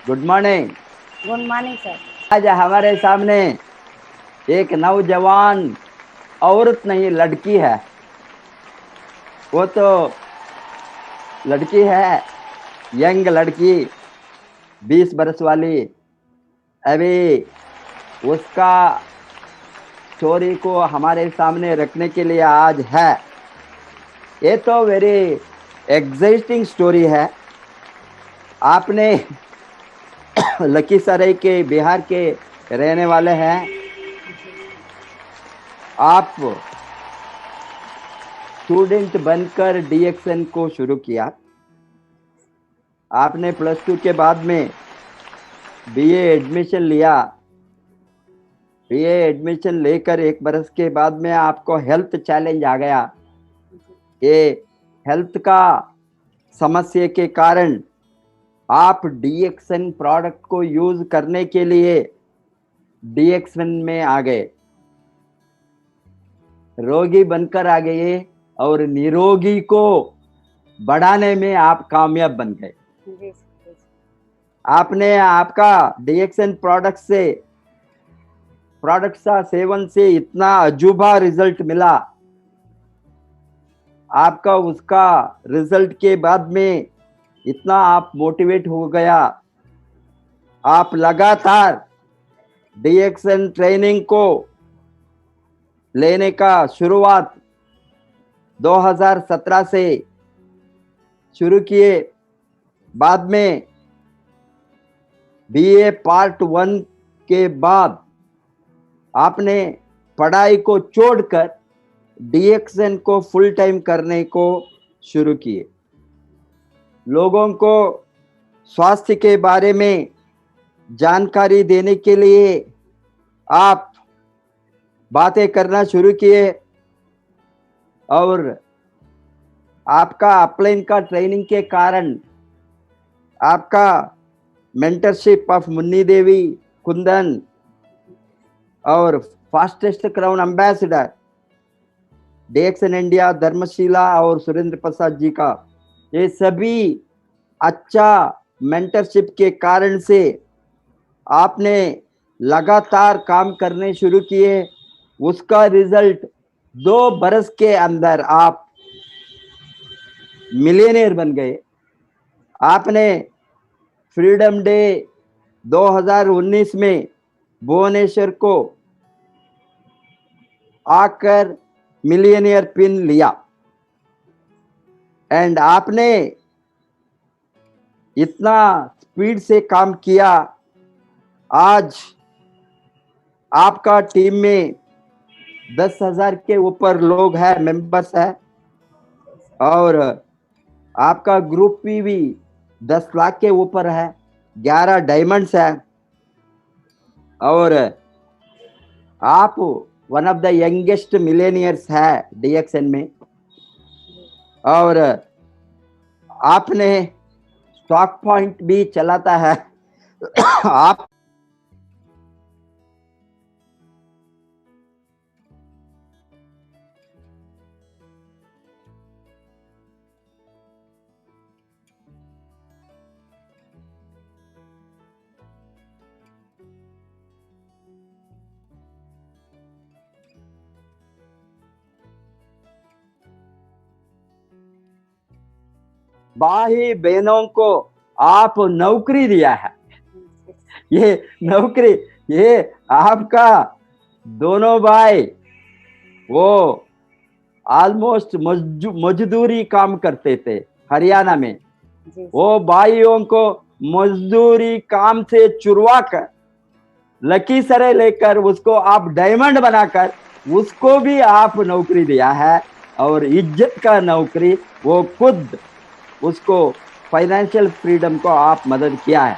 Good morning. Good morning sir. आज हमारे सामने एक नौजवान औरत नहीं लड़की है। वो तो लड़की है, यंग लड़की, 20 बरस वाली। अभी उसका स्टोरी को हमारे सामने रखने के लिए आज है। ये तो वेरी एग्जाइटिंग स्टोरी है। आपने लखीसराय के, बिहार के रहने वाले हैं आप। स्टूडेंट बनकर डीएक्सएन को शुरू किया। आपने +2 के बाद में बीए एडमिशन लिया। बीए एडमिशन लेकर 1 बरस के बाद में आपको हेल्थ चैलेंज आ गया। ये हेल्थ का समस्या के कारण आप डीएक्सएन प्रोडक्ट को यूज करने के लिए डीएक्सएन में आ गए, रोगी बनकर आ गए और निरोगी को बढ़ाने में आप कामयाब बन गए। आपने आपका डीएक्सएन प्रोडक्ट का सेवन से इतना अजूबा रिजल्ट मिला। आपका उसका रिजल्ट के बाद में इतना आप मोटिवेट हो गया। आप लगातार डीएक्सएन ट्रेनिंग को लेने का शुरुआत 2017 से शुरू किए। बाद में बीए पार्ट 1 के बाद आपने पढ़ाई को छोड़कर डीएक्सएन को फुल टाइम करने को शुरू किए। लोगों को स्वास्थ्य के बारे में जानकारी देने के लिए आप बातें करना शुरू किए और आपका अपलाइन का ट्रेनिंग के कारण आपका मेंटरशिप ऑफ मुन्नी देवी, कुंदन और fastest crown ambassador DXN India, Dharmshila और सुरेंद्र प्रसाद जी का, ये सभी अच्छा मेंटरशिप के कारण से आपने लगातार काम करने शुरू किए। उसका रिजल्ट 2 बरस के अंदर आप मिलियनेयर बन गए। आपने फ्रीडम डे 2019 में भुवनेश्वर को आकर मिलियनेयर पिन लिया एंड आपने इतना स्पीड से काम किया। आज आपका टीम में 10,000 के ऊपर लोग हैं, मेंबर्स हैं और आपका ग्रुप भी 10 लाख के ऊपर है, 11 डायमंड्स है और आप one of the youngest millionaires है डीएक्सएन में। और आपने स्टॉक पॉइंट भी चलाता है। आप भाई बहनों को आप नौकरी दिया है। ये नौकरी, ये आपका दोनों भाई वो ऑलमोस्ट मजदूरी काम करते थे हरियाणा में। वो भाइयों को मजदूरी काम से चुरवा कर लखीसराय लेकर उसको आप डायमंड बनाकर उसको भी आप नौकरी दिया है और इज्जत का नौकरी। वो खुद उसको फाइनेंशियल फ्रीडम को आप मदद किया है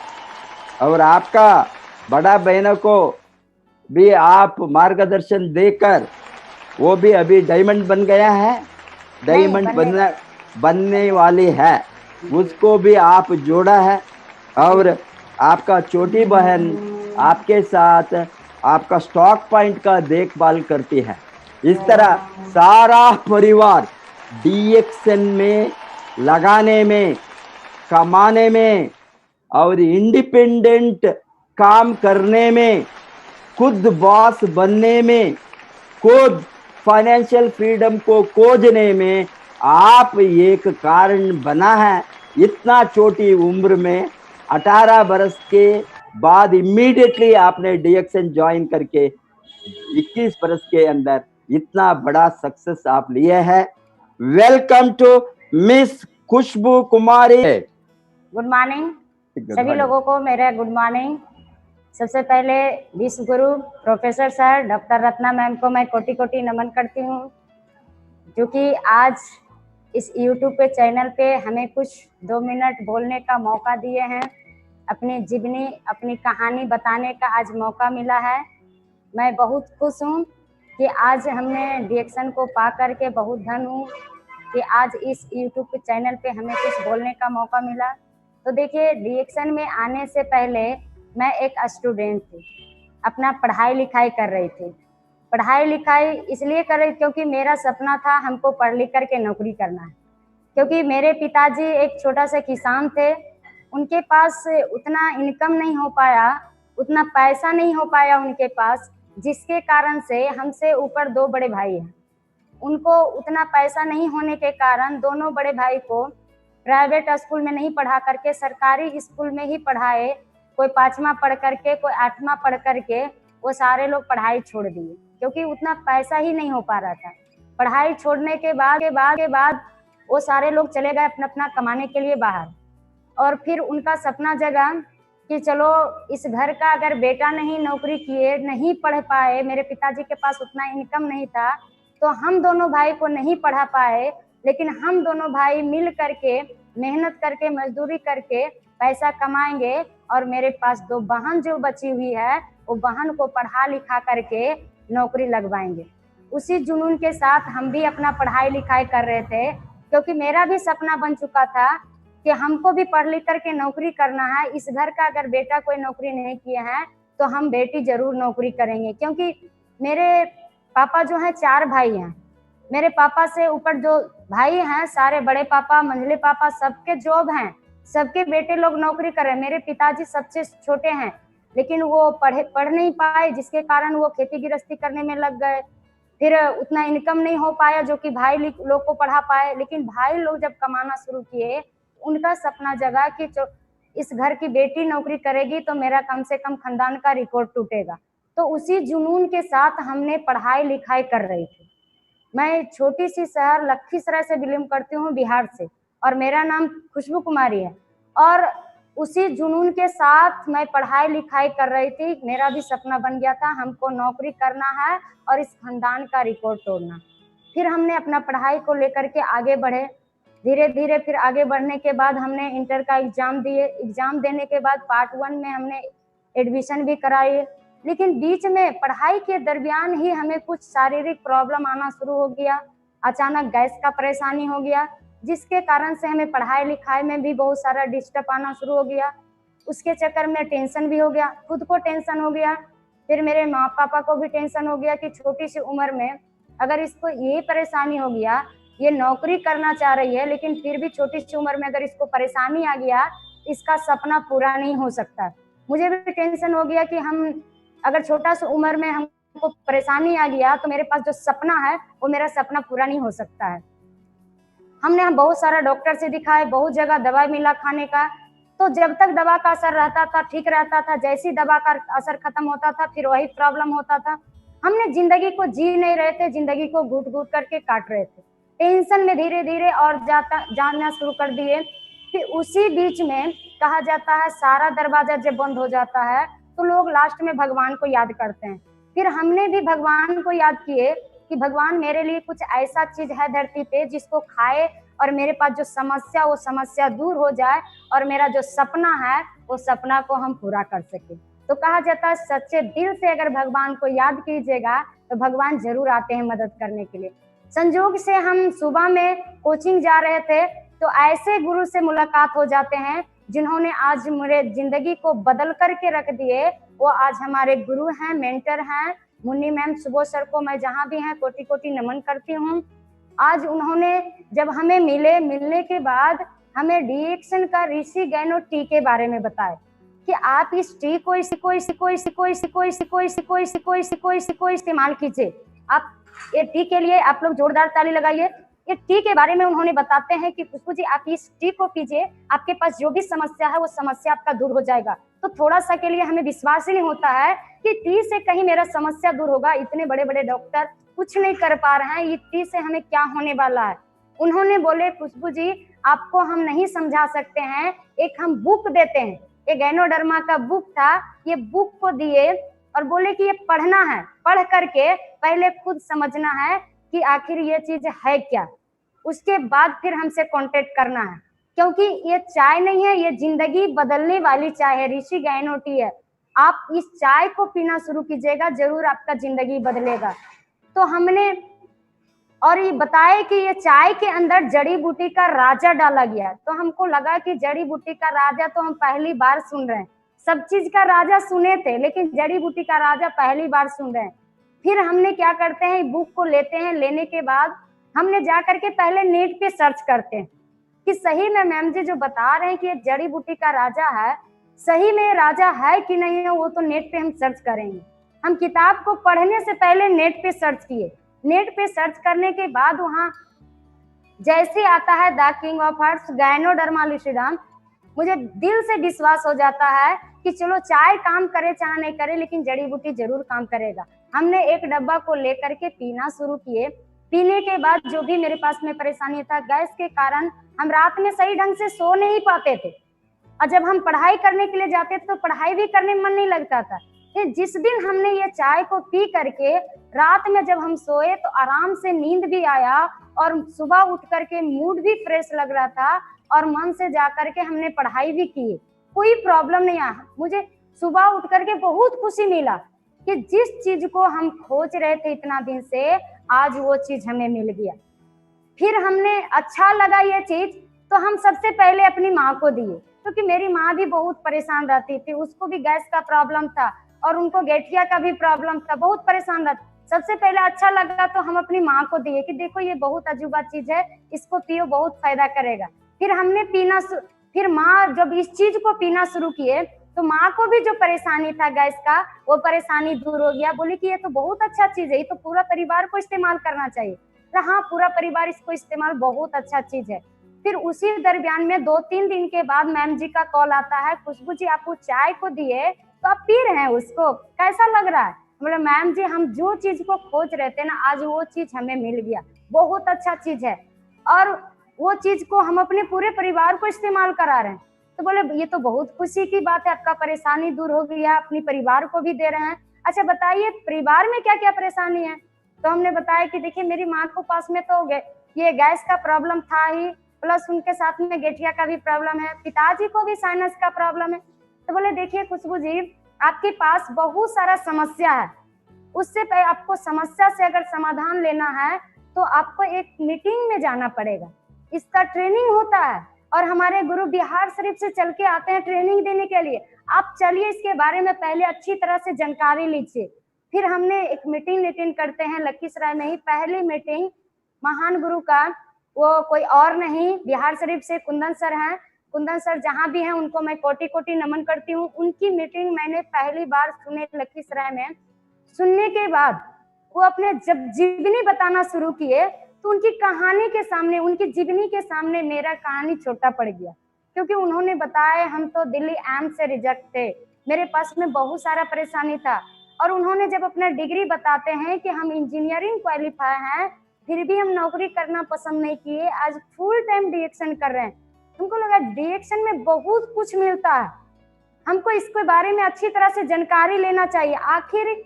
और आपका बड़ा बहनों को भी आप मार्गदर्शन देकर वो भी अभी डायमंड बन गया है, डायमंड बनने वाली है, उसको भी आप जोड़ा है। और आपका छोटी बहन आपके साथ आपका स्टॉक पॉइंट का देखभाल करती है। इस तरह सारा परिवार डीएक्सएन में लगाने में, कमाने में और इंडिपेंडेंट काम करने में, खुद बॉस बनने में, खुद फाइनेंशियल फ्रीडम को खोजने में आप एक कारण बना है। इतना छोटी उम्र में 18 बरस के बाद इमीडिएटली आपने डीएक्सन ज्वाइन करके 21 बरस के अंदर इतना बड़ा सक्सेस आप लिए हैं। Welcome to miss Khushbu Kumari. Good morning सभी लोगों को, मेरा गुड मॉर्निंग। सबसे पहले विश्व गुरु professor sir doctor Ratna ma'am को मैं कोटि कोटि नमन करती हूँ, जो कि आज इस यूट्यूब पे चैनल पे हमें कुछ 2 मिनट बोलने का मौका दिए हैं। अपनी जीवनी, अपनी कहानी बताने का आज मौका मिला है। मैं बहुत खुश हूँ कि आज हमने डीएक्सन को पा करके बहुत धन हूँ कि आज इस यूट्यूब पे चैनल पे हमें कुछ बोलने का मौका मिला। तो देखिए, डीएक्सन में आने से पहले मैं एक स्टूडेंट थी, अपना पढ़ाई लिखाई कर रही थी। पढ़ाई लिखाई इसलिए कर रही क्योंकि मेरा सपना था हमको पढ़ लिख करके नौकरी करना है। क्योंकि मेरे पिताजी एक छोटा सा किसान थे, उनके पास उतना इनकम नहीं हो पाया, उतना पैसा नहीं हो पाया उनके पास, जिसके कारण से हमसे ऊपर 2 बड़े भाई हैं। उनको उतना पैसा नहीं होने के कारण दोनों बड़े भाई को प्राइवेट स्कूल में नहीं पढ़ा करके सरकारी स्कूल में ही पढ़ाए। कोई 5वां पढ़ करके, कोई 8वां पढ़ करके वो सारे लोग पढ़ाई छोड़ दिए, क्योंकि उतना पैसा ही नहीं हो पा रहा था। पढ़ाई छोड़ने के बाद वो सारे लोग चले गए अपना अपना कमाने के लिए बाहर। और फिर उनका सपना जगा कि चलो इस घर का अगर बेटा नहीं नौकरी किए, नहीं पढ़ पाए, मेरे पिताजी के पास उतना इनकम नहीं था, तो हम दोनों भाई को नहीं पढ़ा पाए, लेकिन हम दोनों भाई मिल करके मेहनत करके मजदूरी करके पैसा कमाएंगे और मेरे पास 2 बहन जो बची हुई है वो बहन को पढ़ा लिखा करके नौकरी लगवाएंगे। उसी जुनून के साथ हम भी अपना पढ़ाई लिखाई कर रहे थे, क्योंकि मेरा भी सपना बन चुका था कि हमको भी पढ़ लिख करके नौकरी करना है। इस घर का अगर बेटा कोई नौकरी नहीं किए हैं तो हम बेटी जरूर नौकरी करेंगे। क्योंकि मेरे पापा जो है 4 भाई हैं, मेरे पापा से ऊपर जो भाई हैं सारे बड़े पापा, मंझले पापा, सबके जॉब हैं, सबके बेटे लोग नौकरी कर रहे हैं। मेरे पिताजी सबसे छोटे हैं, लेकिन वो पढ़ नहीं पाए, जिसके कारण वो खेती गृहस्थी करने में लग गए। फिर उतना इनकम नहीं हो पाया जो कि भाई लोग को पढ़ा पाए। लेकिन भाई लोग जब कमाना शुरू किए, उनका सपना जगा कि इस घर की बेटी नौकरी करेगी तो मेरा कम से कम खानदान का रिकॉर्ड टूटेगा। तो उसी जुनून के साथ हमने पढ़ाई लिखाई कर रही थी। मैं छोटी सी शहर लखीसराय से बिलोंग करती हूँ, बिहार से, और मेरा नाम खुशबू कुमारी है। और उसी जुनून के साथ मैं पढ़ाई लिखाई कर रही थी। मेरा भी सपना बन गया था हमको नौकरी करना है और इस खानदान का रिकॉर्ड तोड़ना। फिर हमने अपना पढ़ाई को लेकर के आगे बढ़े, धीरे धीरे। फिर आगे बढ़ने के बाद हमने इंटर का एग्जाम दिए। एग्जाम देने के बाद पार्ट 1 में हमने एडमिशन भी कराई। लेकिन बीच में पढ़ाई के दरमियान ही हमें कुछ शारीरिक प्रॉब्लम आना शुरू हो गया। अचानक गैस का परेशानी हो गया, जिसके कारण से हमें पढ़ाई लिखाई में भी बहुत सारा डिस्टर्ब आना शुरू हो गया। उसके चक्कर में टेंशन भी हो गया, खुद को टेंशन हो गया, फिर मेरे माँ पापा को भी टेंशन हो गया कि छोटी सी उम्र में अगर इसको ये परेशानी हो गया, ये नौकरी करना चाह रही है, लेकिन फिर भी छोटी सी उम्र में अगर इसको परेशानी आ गया, इसका सपना पूरा नहीं हो सकता। मुझे भी टेंशन हो गया कि हम अगर छोटा सा उम्र में हमको परेशानी आ गया तो मेरे पास जो सपना है वो मेरा सपना पूरा नहीं हो सकता है। हमने बहुत सारा डॉक्टर से दिखाए, बहुत जगह दवाई मिला खाने का, तो जब तक दवा का असर रहता था ठीक रहता था, जैसी दवा का असर खत्म होता था फिर वही प्रॉब्लम होता था। हमने जिंदगी को जी नहीं रहे थे, जिंदगी को घूट घूट करके काट रहे थे। टेंशन में धीरे धीरे और जानना शुरू कर दिए। फिर उसी बीच में कहा जाता है सारा दरवाजा जब बंद हो जाता है तो लोग लास्ट में भगवान को याद करते हैं। फिर हमने भी भगवान को याद किए कि भगवान मेरे लिए कुछ ऐसा चीज है धरती पे जिसको खाए और मेरे पास जो समस्या वो समस्या दूर हो जाए और मेरा जो सपना है वो सपना को हम पूरा कर सके। तो कहा जाता है सच्चे दिल से अगर भगवान को याद कीजिएगा तो भगवान जरूर आते हैं मदद करने के लिए। संजोग से हम सुबह में कोचिंग जा रहे थे तो ऐसे गुरु से मुलाकात हो जाते हैं जिन्होंने आज मेरे जिंदगी को बदल करके रख दिए। वो आज हमारे गुरु हैं, मेंटर हैं, मुन्नी मैम, सुबोध सर को मैं जहाँ भी हैं कोटि कोटि नमन करती हूँ। आज उन्होंने जब हमें मिलने के बाद हमें डीएक्शन का ऋषि गैनो टी के बारे में बताए कि आप इस टी को इस्तेमाल कीजिए। आप ये टी के लिए आप लोग जोरदार ताली लगाइए। ये टी के बारे में उन्होंने बताते हैं कि खुशबू जी आप इस टी को पीजिए, आपके पास जो भी समस्या है वो समस्या आपका दूर हो जाएगा। तो थोड़ा सा के लिए हमें विश्वास ही नहीं होता है कि टी से कहीं मेरा समस्या दूर होगा। इतने बड़े बड़े डॉक्टर कुछ नहीं कर पा रहे हैं, ये टी से हमें क्या होने वाला है। उन्होंने बोले खुशबू जी आपको हम नहीं समझा सकते हैं, एक हम बुक देते हैं। ये गैनोडर्मा का बुक था, ये बुक को दिए और बोले कि ये पढ़ना है, पढ़ करके पहले खुद समझना है कि आखिर ये चीज है क्या, उसके बाद फिर हमसे कांटेक्ट करना है। क्योंकि ये चाय नहीं है, ये जिंदगी बदलने वाली चाय है, ऋषि गैनो टी है। आप इस चाय को पीना शुरू कीजिएगा, जरूर आपका जिंदगी बदलेगा। तो हमने और ये बताया कि ये चाय के अंदर जड़ी बूटी का राजा डाला गया। तो हमको लगा कि जड़ी बूटी का राजा तो हम पहली बार सुन रहे हैं, सब चीज का राजा सुने थे लेकिन जड़ी बूटी का राजा पहली बार सुन रहे हैं। फिर हमने क्या करते हैं, बुक को लेते हैं, लेने के बाद हमने जा करके पहले नेट पे सर्च करते हैं कि सही में मैम जी जो बता रहे हैं कि ये जड़ी बूटी का राजा है, सही में राजा है कि नहीं है, वो तो नेट पे हम सर्च करेंगे। हम किताब को पढ़ने से पहले नेट पे सर्च किए। नेट पे सर्च करने के बाद वहां जैसे आता है the king of herbs Ganoderma lucidum, मुझे दिल से विश्वास हो जाता है कि चलो चाय काम करे चाहे नहीं करे लेकिन जड़ी बूटी जरूर काम करेगा। हमने एक डब्बा को लेकर के पीना शुरू किए। पीने के बाद जो भी मेरे पास में परेशानी था, गैस के कारण हम रात में सही ढंग से सो नहीं पाते थे और जब हम पढ़ाई करने के लिए जाते थे तो पढ़ाई भी करने में मन नहीं लगता था। जिस दिन हमने ये चाय को पी करके रात में जब हम सोए तो आराम से नींद भी आया और सुबह उठ करके मूड भी फ्रेश लग रहा था और मन से जा करके हमने पढ़ाई भी की, कोई प्रॉब्लम नहीं आया। मुझे सुबह उठ करके बहुत खुशी मिला कि जिस चीज को हम खोज रहे थे इतना दिन से, आज वो चीज हमें मिल गया। फिर हमने अच्छा लगा ये चीज तो हम सबसे पहले अपनी माँ को दिए, क्योंकि मेरी माँ भी बहुत परेशान रहती थी, उसको भी गैस का प्रॉब्लम था और उनको गठिया का भी प्रॉब्लम था, बहुत परेशान रहती। सबसे पहले अच्छा लगा तो हम अपनी माँ को दिए कि देखो ये बहुत अजूबा चीज है, इसको पियो, बहुत फायदा करेगा। फिर हमने फिर माँ जब इस चीज को पीना शुरू किए तो माँ को भी जो परेशानी था गैस का, वो परेशानी दूर हो गया। बोली कि ये तो बहुत अच्छा चीज है, ये तो पूरा परिवार को इस्तेमाल करना चाहिए। हाँ, पूरा परिवार इसको इस्तेमाल, बहुत अच्छा चीज है। फिर उसी दरमियान में 2-3 दिन के बाद मैम जी का कॉल आता है, खुशबू जी आप वो चाय को दिए तो आप पी रहे हैं, उसको कैसा लग रहा है? बोले मैम जी हम जो चीज को खोज रहे थे ना, आज वो चीज हमें मिल गया, बहुत अच्छा चीज है और वो चीज को हम अपने पूरे परिवार को इस्तेमाल करा रहे हैं। तो बोले ये तो बहुत खुशी की बात है, आपका परेशानी दूर हो गया, अपनी परिवार को भी दे रहे हैं। अच्छा बताइए परिवार में क्या क्या परेशानी है? तो हमने बताया कि देखिए मेरी माँ को पास में तो ये गैस का प्रॉब्लम था ही, प्लस उनके साथ में गठिया का भी प्रॉब्लम है, पिताजी को भी साइनस का प्रॉब्लम है। तो बोले देखिए खुशबू जी आपके पास बहुत सारा समस्या है, उससे पहले आपको समस्या से अगर समाधान लेना है तो आपको एक मीटिंग में जाना पड़ेगा, इसका ट्रेनिंग होता है और हमारे गुरु बिहार शरीफ से चल के आते हैं ट्रेनिंग देने के लिए। आप चलिए इसके बारे में पहले अच्छी तरह से जानकारी लीजिए। फिर हमने एक मीटिंग अटेंड करते हैं लखीसराय में ही, पहली मीटिंग महान गुरु का, वो कोई और नहीं बिहार शरीफ से कुंदन सर हैं। कुंदन सर जहाँ भी हैं उनको मैं कोटि कोटि नमन करती हूँ। उनकी मीटिंग मैंने पहली बार सुने लखीसराय में। सुनने के बाद वो अपने जब जीवनी बताना शुरू किए तो उनकी कहानी के सामने, उनकी जीवनी के सामने मेरा कहानी छोटा पड़ गया, क्योंकि उन्होंने बताया हम तो दिल्ली एम्स से रिजेक्ट थे, मेरे पास में बहुत सारा परेशानी था और उन्होंने जब अपना डिग्री बताते हैं कि हम इंजीनियरिंग क्वालिफाई हैं फिर भी हम नौकरी करना पसंद नहीं किए, आज फुल टाइम डीएक्शन कर रहे हैं। हमको लगा डीएक्शन में बहुत कुछ मिलता है, हमको इसके बारे में अच्छी तरह से जानकारी लेना चाहिए। आखिर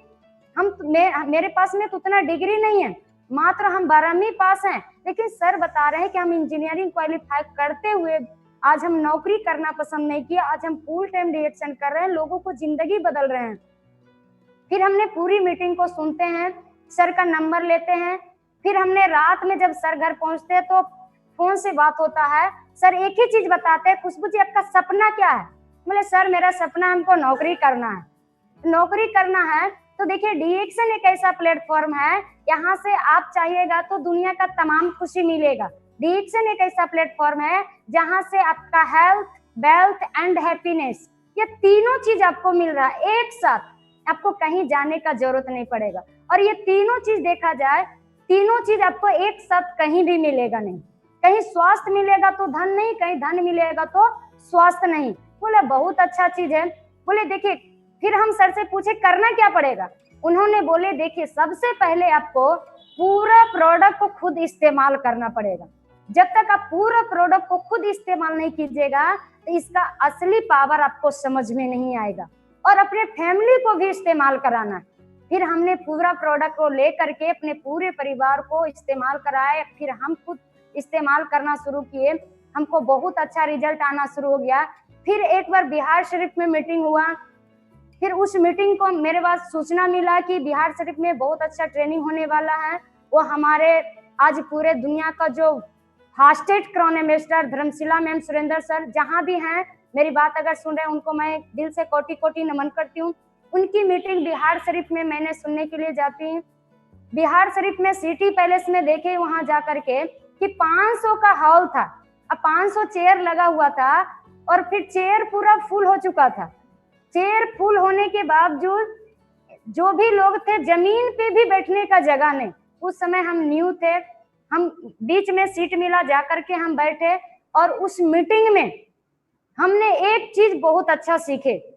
मेरे पास में तो उतना डिग्री नहीं है, मात्र हम 12वीं पास हैं, लेकिन सर बता रहे हैं कि हम इंजीनियरिंग क्वालिफाई करते हुए आज हम नौकरी करना पसंद नहीं किया, आज हम फुल टाइम डीएक्शन कर रहे हैं, लोगों को जिंदगी बदल रहे हैं। फिर हमने पूरी मीटिंग को सुनते हैं, सर का नंबर लेते हैं। फिर हमने रात में जब सर घर पहुंचते हैं तो फोन से बात होता है, सर एक ही चीज बताते हैं, खुशबू जी आपका सपना क्या है? बोले सर मेरा सपना हमको नौकरी करना है। नौकरी करना है तो देखिए डीएक्शन एक ऐसा प्लेटफॉर्म है, यहाँ से आप चाहिएगा तो दुनिया का तमाम खुशी मिलेगा। डिएक्शन एक ऐसा प्लेटफॉर्म है जहां से आपका हेल्थ, वेल्थ एंड हैप्पीनेस, ये तीनों चीज आपको मिल रहा है एक साथ, आपको कहीं जाने का जरूरत नहीं पड़ेगा। और ये तीनों चीज देखा जाए, तीनों चीज आपको एक साथ कहीं भी मिलेगा नहीं। कहीं स्वास्थ्य मिलेगा तो धन नहीं, कहीं धन मिलेगा तो स्वास्थ्य नहीं। बोले बहुत अच्छा चीज है। बोले देखिए, फिर हम सर से पूछे करना क्या पड़ेगा। उन्होंने बोले देखिए, सबसे पहले आपको पूरा प्रोडक्ट को खुद इस्तेमाल करना पड़ेगा। जब तक आप पूरा प्रोडक्ट को खुद इस्तेमाल नहीं कीजिएगा तो इसका असली पावर आपको समझ में नहीं आएगा। और अपने फैमिली को भी इस्तेमाल कराना। फिर हमने पूरा प्रोडक्ट को लेकर के अपने पूरे परिवार को इस्तेमाल कराया, फिर हम खुद इस्तेमाल करना शुरू किए, हमको बहुत अच्छा रिजल्ट आना शुरू हो गया। फिर एक बार बिहार शरीफ में मीटिंग हुआ, फिर उस मीटिंग को मेरे पास सूचना मिला कि बिहार शरीफ में बहुत अच्छा ट्रेनिंग होने वाला है। वो हमारे आज पूरे दुनिया का जो fastest crown ambassador Dharamshila ma'am, Surendra sir, जहां भी हैं मेरी बात अगर सुन रहे हैं उनको मैं दिल से कोटि कोटि नमन करती हूँ। उनकी मीटिंग बिहार शरीफ में मैंने सुनने के लिए जाती हूँ। बिहार शरीफ में सिटी पैलेस में देखे वहां जाकर के कि 500 का हॉल था, अब 500 चेयर लगा हुआ था और फिर चेयर पूरा फुल हो चुका था। चेयर फुल होने के बावजूद जो भी लोग थे जमीन पे भी बैठने का जगह नहीं। उस समय हम न्यू थे, हम बीच में सीट मिला, जाकर के हम बैठे और उस मीटिंग में हमने एक चीज बहुत अच्छा सीखे।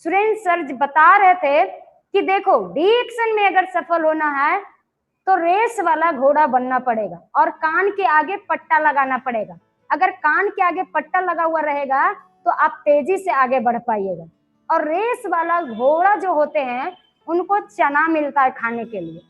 सुरेंद्र सर बता रहे थे कि देखो डिएक्शन में अगर सफल होना है तो रेस वाला घोड़ा बनना पड़ेगा और कान के आगे पट्टा लगाना पड़ेगा। अगर कान के आगे पट्टा लगा हुआ रहेगा तो आप तेजी से आगे बढ़ पाइएगा। और रेस वाला घोड़ा जो होते हैं उनको चना मिलता है खाने के लिए,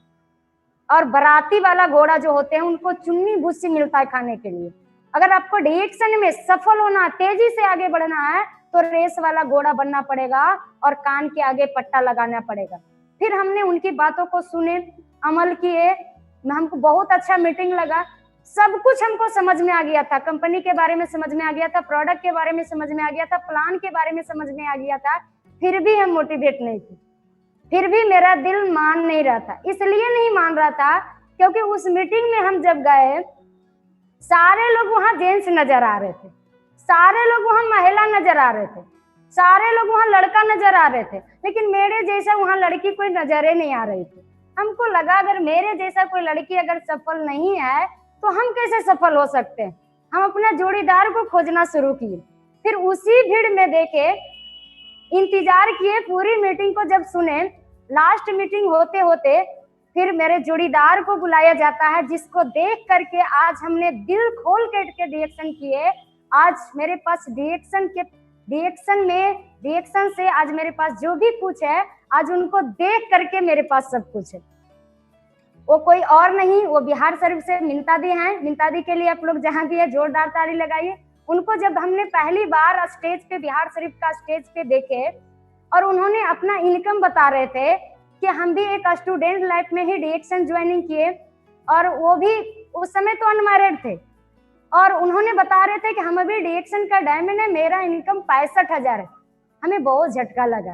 और बराती वाला घोड़ा जो होते हैं उनको चुन्नी भूसी मिलता है खाने के लिए। अगर आपको डिएक्शन में सफल होना, तेजी से आगे बढ़ना है तो रेस वाला घोड़ा बनना पड़ेगा और कान के आगे पट्टा लगाना पड़ेगा। फिर हमने उनकी बातों को सुने, अमल किए, हमको बहुत अच्छा मीटिंग लगा। सब कुछ हमको समझ में आ गया था, कंपनी के बारे में समझ में आ गया था, प्रोडक्ट के बारे में समझ में आ गया था, प्लान के बारे में समझ में आ गया था। फिर भी हम मोटिवेट नहीं थे, फिर भी मेरा दिल मान नहीं रहा था। इसलिए नहीं मान रहा था क्योंकि उस मीटिंग में हम जब गए सारे लोग वहां जेंट्स नजर आ रहे थे, सारे लोग वहां महिला नजर आ रहे थे, सारे लोग वहां लड़का नजर आ रहे थे, लेकिन मेरे जैसा वहां लड़की कोई नजर ही नहीं आ रही थी। हमको लगा अगर मेरे जैसा कोई लड़की अगर सफल नहीं है तो हम कैसे सफल हो सकते हैं। हम अपना जोड़ीदार को खोजना शुरू किए। फिर उसी भीड़ में देखे, इंतजार किए, पूरी मीटिंग को जब सुने, लास्ट मीटिंग होते होते फिर मेरे जोड़ीदार को बुलाया जाता है, जिसको देख करके आज हमने दिल खोल के डिएक्शन किए। आज मेरे पास डिएक्शन से आज मेरे पास जो भी कुछ है, आज उनको देख करके मेरे पास सब कुछ है। वो कोई और नहीं, वो बिहार शरीफ से मिंता दी हैं। मिंता दी के लिए आप लोग जहां भी है जोरदार ताली लगाइए। उनको जब हमने पहली बार स्टेज पे, बिहार शरीफ का स्टेज पे देखे और उन्होंने अपना इनकम बता रहे थे कि हम भी एक स्टूडेंट लाइफ में ही डिएक्शन ज्वाइनिंग किए, और वो भी उस समय तो अनमैरिड थे, और उन्होंने बता रहे थे कि हम अभी डिएक्शन का डायमंड है, मेरा इनकम 65,000 है। हमें बहुत झटका लगा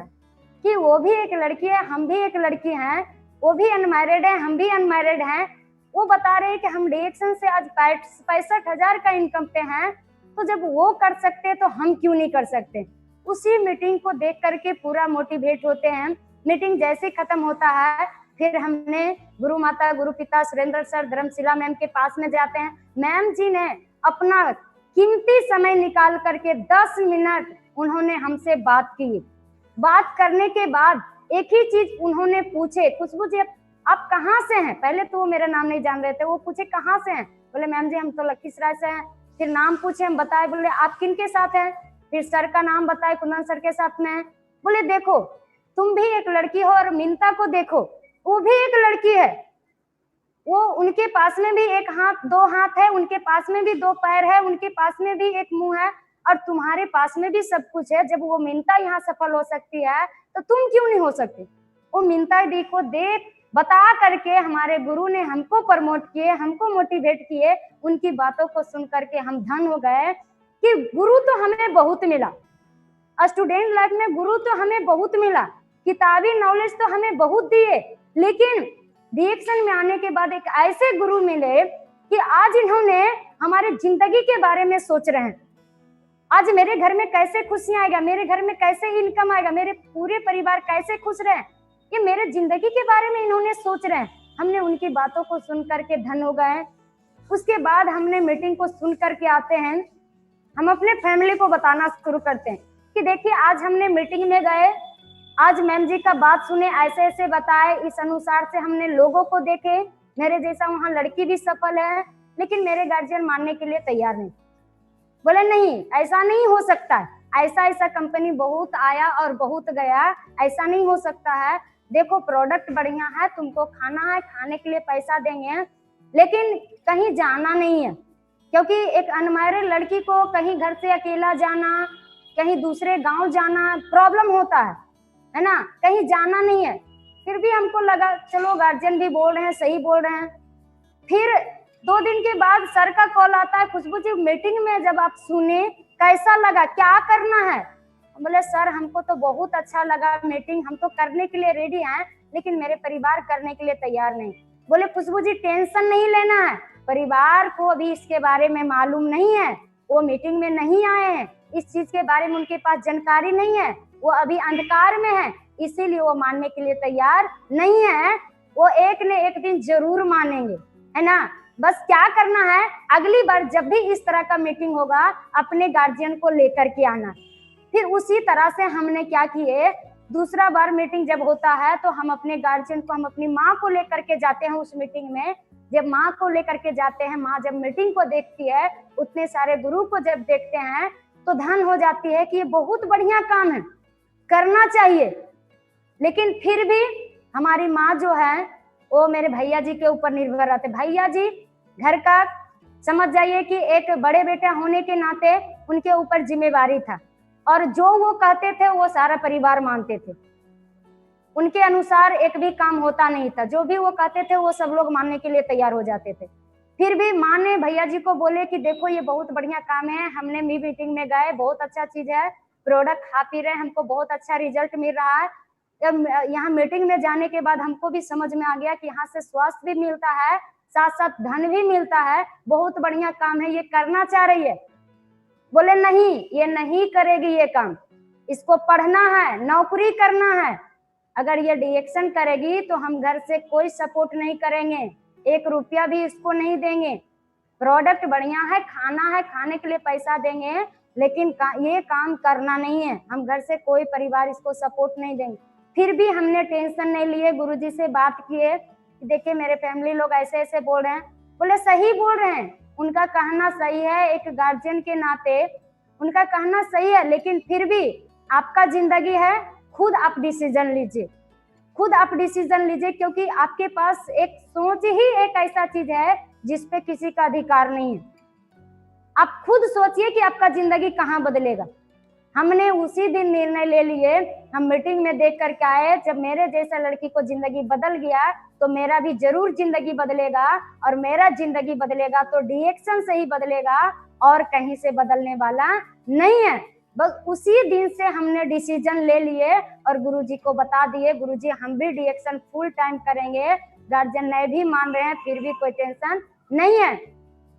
कि वो भी एक लड़की है, हम भी एक लड़की हैं, वो भी अनमैरिड है, हम भी अनमैरिड हैं। वो बता रहे हैं कि हम डिएक्शन से आज 65,000 का इनकम पे हैं, तो जब वो कर सकते तो हम क्यों नहीं कर सकते। उसी मीटिंग को देख करके पूरा मोटिवेट होते हैं। मीटिंग जैसे खत्म होता है फिर हमने गुरु माता, गुरु पिता सुरेंद्र सर, धर्मशिला मैम के पास में जाते हैं। मैम जी ने अपना कीमती समय निकाल करके 10 मिनट उन्होंने हमसे बात की। बात करने के बाद एक ही चीज उन्होंने पूछे, खुशबू जी आप कहाँ से हैं। पहले तो वो मेरा नाम नहीं जान रहे थे, वो पूछे कहाँ से हैं। बोले मैम जी हम तो लखीसराय से हैं। फिर नाम पूछे, हम बताए, बोले आप किन के साथ हैं। फिर सर का नाम बताए, कुंदन सर के साथ में है। बोले देखो तुम भी एक लड़की हो और मिंता को देखो, वो भी एक लड़की है, वो उनके पास में भी एक हाथ, 2 हाथ है, उनके पास में भी 2 पैर है, उनके पास में भी एक मुंह है, और तुम्हारे पास में भी सब कुछ है। जब वो मिंता यहाँ सफल हो सकती है तो तुम क्यों नहीं हो सकती। वो मिंता दी को देख बता करके हमारे गुरु ने हमको प्रमोट किए, हमको मोटिवेट किए। उनकी बातों को सुन करके हम धन हो गए कि गुरु तो हमें बहुत मिला, स्टूडेंट लाइफ में गुरु तो हमें बहुत मिला, किताबी नॉलेज तो हमें बहुत दिए, लेकिन डिएक्शन में आने के बाद एक ऐसे गुरु मिले कि आज इन्होंने हमारे जिंदगी के बारे में सोच रहे हैं। आज मेरे घर में कैसे खुशियां आएगा, मेरे घर में कैसे इनकम आएगा, मेरे पूरे परिवार कैसे खुश रहे, ये मेरे जिंदगी के बारे में इन्होंने सोच रहे हैं। हमने उनकी बातों को सुन करके धन हो गए। उसके बाद हमने मीटिंग को सुन करके आते हैं, हम अपने फैमिली को बताना शुरू करते हैं कि देखिए आज हमने मीटिंग में गए, आज मैम जी का बात सुने, ऐसे ऐसे बताए, इस अनुसार से हमने लोगों को देखे, मेरे जैसा वहां लड़की भी सफल है, लेकिन मेरे गार्जियन मानने के लिए तैयार नहीं। बोले नहीं, ऐसा नहीं हो सकता है, ऐसा ऐसा कंपनी बहुत आया और बहुत गया, ऐसा नहीं हो सकता है। देखो प्रोडक्ट बढ़िया है, तुमको खाना है, खाने के लिए पैसा देंगे, लेकिन कहीं जाना नहीं है, क्योंकि एक अनमैरिड लड़की को कहीं घर से अकेला जाना, कहीं दूसरे गांव जाना प्रॉब्लम होता है ना, कहीं जाना नहीं है। फिर भी हमको लगा चलो गार्जियन भी बोल रहे हैं, सही बोल रहे हैं। फिर 2 दिन के बाद सर का कॉल आता है, खुशबू जी मीटिंग में जब आप सुने कैसा लगा, क्या करना है? बोले सर हमको तो बहुत अच्छा लगा मीटिंग, हम तो करने के लिए रेडी हैं, लेकिन मेरे परिवार करने के लिए तैयार नहीं। बोले खुशबू जी टेंशन नहीं लेना है, परिवार को अभी इसके बारे में मालूम नहीं है, वो मीटिंग में नहीं आए हैं, इस चीज के बारे में उनके पास जानकारी नहीं है, वो अभी अंधकार में है, इसीलिए वो मानने के लिए तैयार नहीं है। वो एक न एक दिन जरूर मानेंगे, है ना। बस क्या करना है, अगली बार जब भी इस तरह का मीटिंग होगा अपने गार्जियन को लेकर के आना। फिर उसी तरह से हमने क्या किए, दूसरा बार मीटिंग जब होता है तो हम अपने गार्जियन को, हम अपनी माँ को लेकर के जाते हैं उस मीटिंग में। जब माँ को लेकर के जाते हैं, माँ जब मीटिंग को देखती है, उतने सारे गुरु को जब देखते हैं तो धन हो जाती है कि ये बहुत बढ़िया काम है, करना चाहिए। लेकिन फिर भी हमारी माँ जो है वो मेरे भैया जी के ऊपर निर्भर रहते। भैया जी घर का समझ जाइए कि एक बड़े बेटा होने के नाते उनके ऊपर जिम्मेवारी था, और जो वो कहते थे वो सारा परिवार मानते थे, उनके अनुसार एक भी काम होता नहीं था, जो भी वो कहते थे वो सब लोग मानने के लिए तैयार हो जाते थे। फिर भी माँ ने भैया जी को बोले कि देखो ये बहुत बढ़िया काम है, हमने मीटिंग में गए, बहुत अच्छा चीज है, प्रोडक्ट खा पी रहे, हमको बहुत अच्छा रिजल्ट मिल रहा है। जब यहाँ मीटिंग में जाने के बाद हमको भी समझ में आ गया कि यहाँ से स्वास्थ्य भी मिलता है, साथ साथ धन भी मिलता है, बहुत बढ़िया काम है, ये करना चाह रही है। बोले नहीं, ये नहीं करेगी ये काम, इसको पढ़ना है, नौकरी करना है, अगर ये डिएक्शन करेगी तो हम घर से कोई सपोर्ट नहीं करेंगे, 1 रुपया भी इसको नहीं देंगे। प्रोडक्ट बढ़िया है, खाना है, खाने के लिए पैसा देंगे, लेकिन ये काम करना नहीं है, हम घर से कोई परिवार इसको सपोर्ट नहीं देंगे। फिर भी हमने टेंशन नहीं लिए, गुरुजी से बात किए कि देखिए मेरे फैमिली लोग ऐसे ऐसे बोल रहे हैं। बोले सही बोल रहे हैं, उनका कहना सही है, एक गार्जियन के नाते उनका कहना सही है, लेकिन फिर भी आपका जिंदगी है, खुद आप डिसीजन लीजिए, खुद आप डिसीजन लीजिए, क्योंकि आपके पास एक सोच ही एक ऐसा चीज है जिसपे किसी का अधिकार नहीं है। आप खुद सोचिए कि आपका जिंदगी कहाँ बदलेगा। हमने उसी दिन निर्णय ले लिए, हम मीटिंग में देख करके आए, जब मेरे जैसा लड़की को जिंदगी बदल गया तो मेरा भी जरूर जिंदगी बदलेगा, और मेरा जिंदगी बदलेगा तो डिएक्शन से ही बदलेगा और कहीं से बदलने वाला नहीं है। बस उसी दिन से हमने डिसीजन ले लिए और गुरुजी को बता दिए, गुरुजी हम भी डिएक्शन फुल टाइम करेंगे, गार्जियन नहीं भी मान रहे हैं, फिर भी कोई टेंशन नहीं है।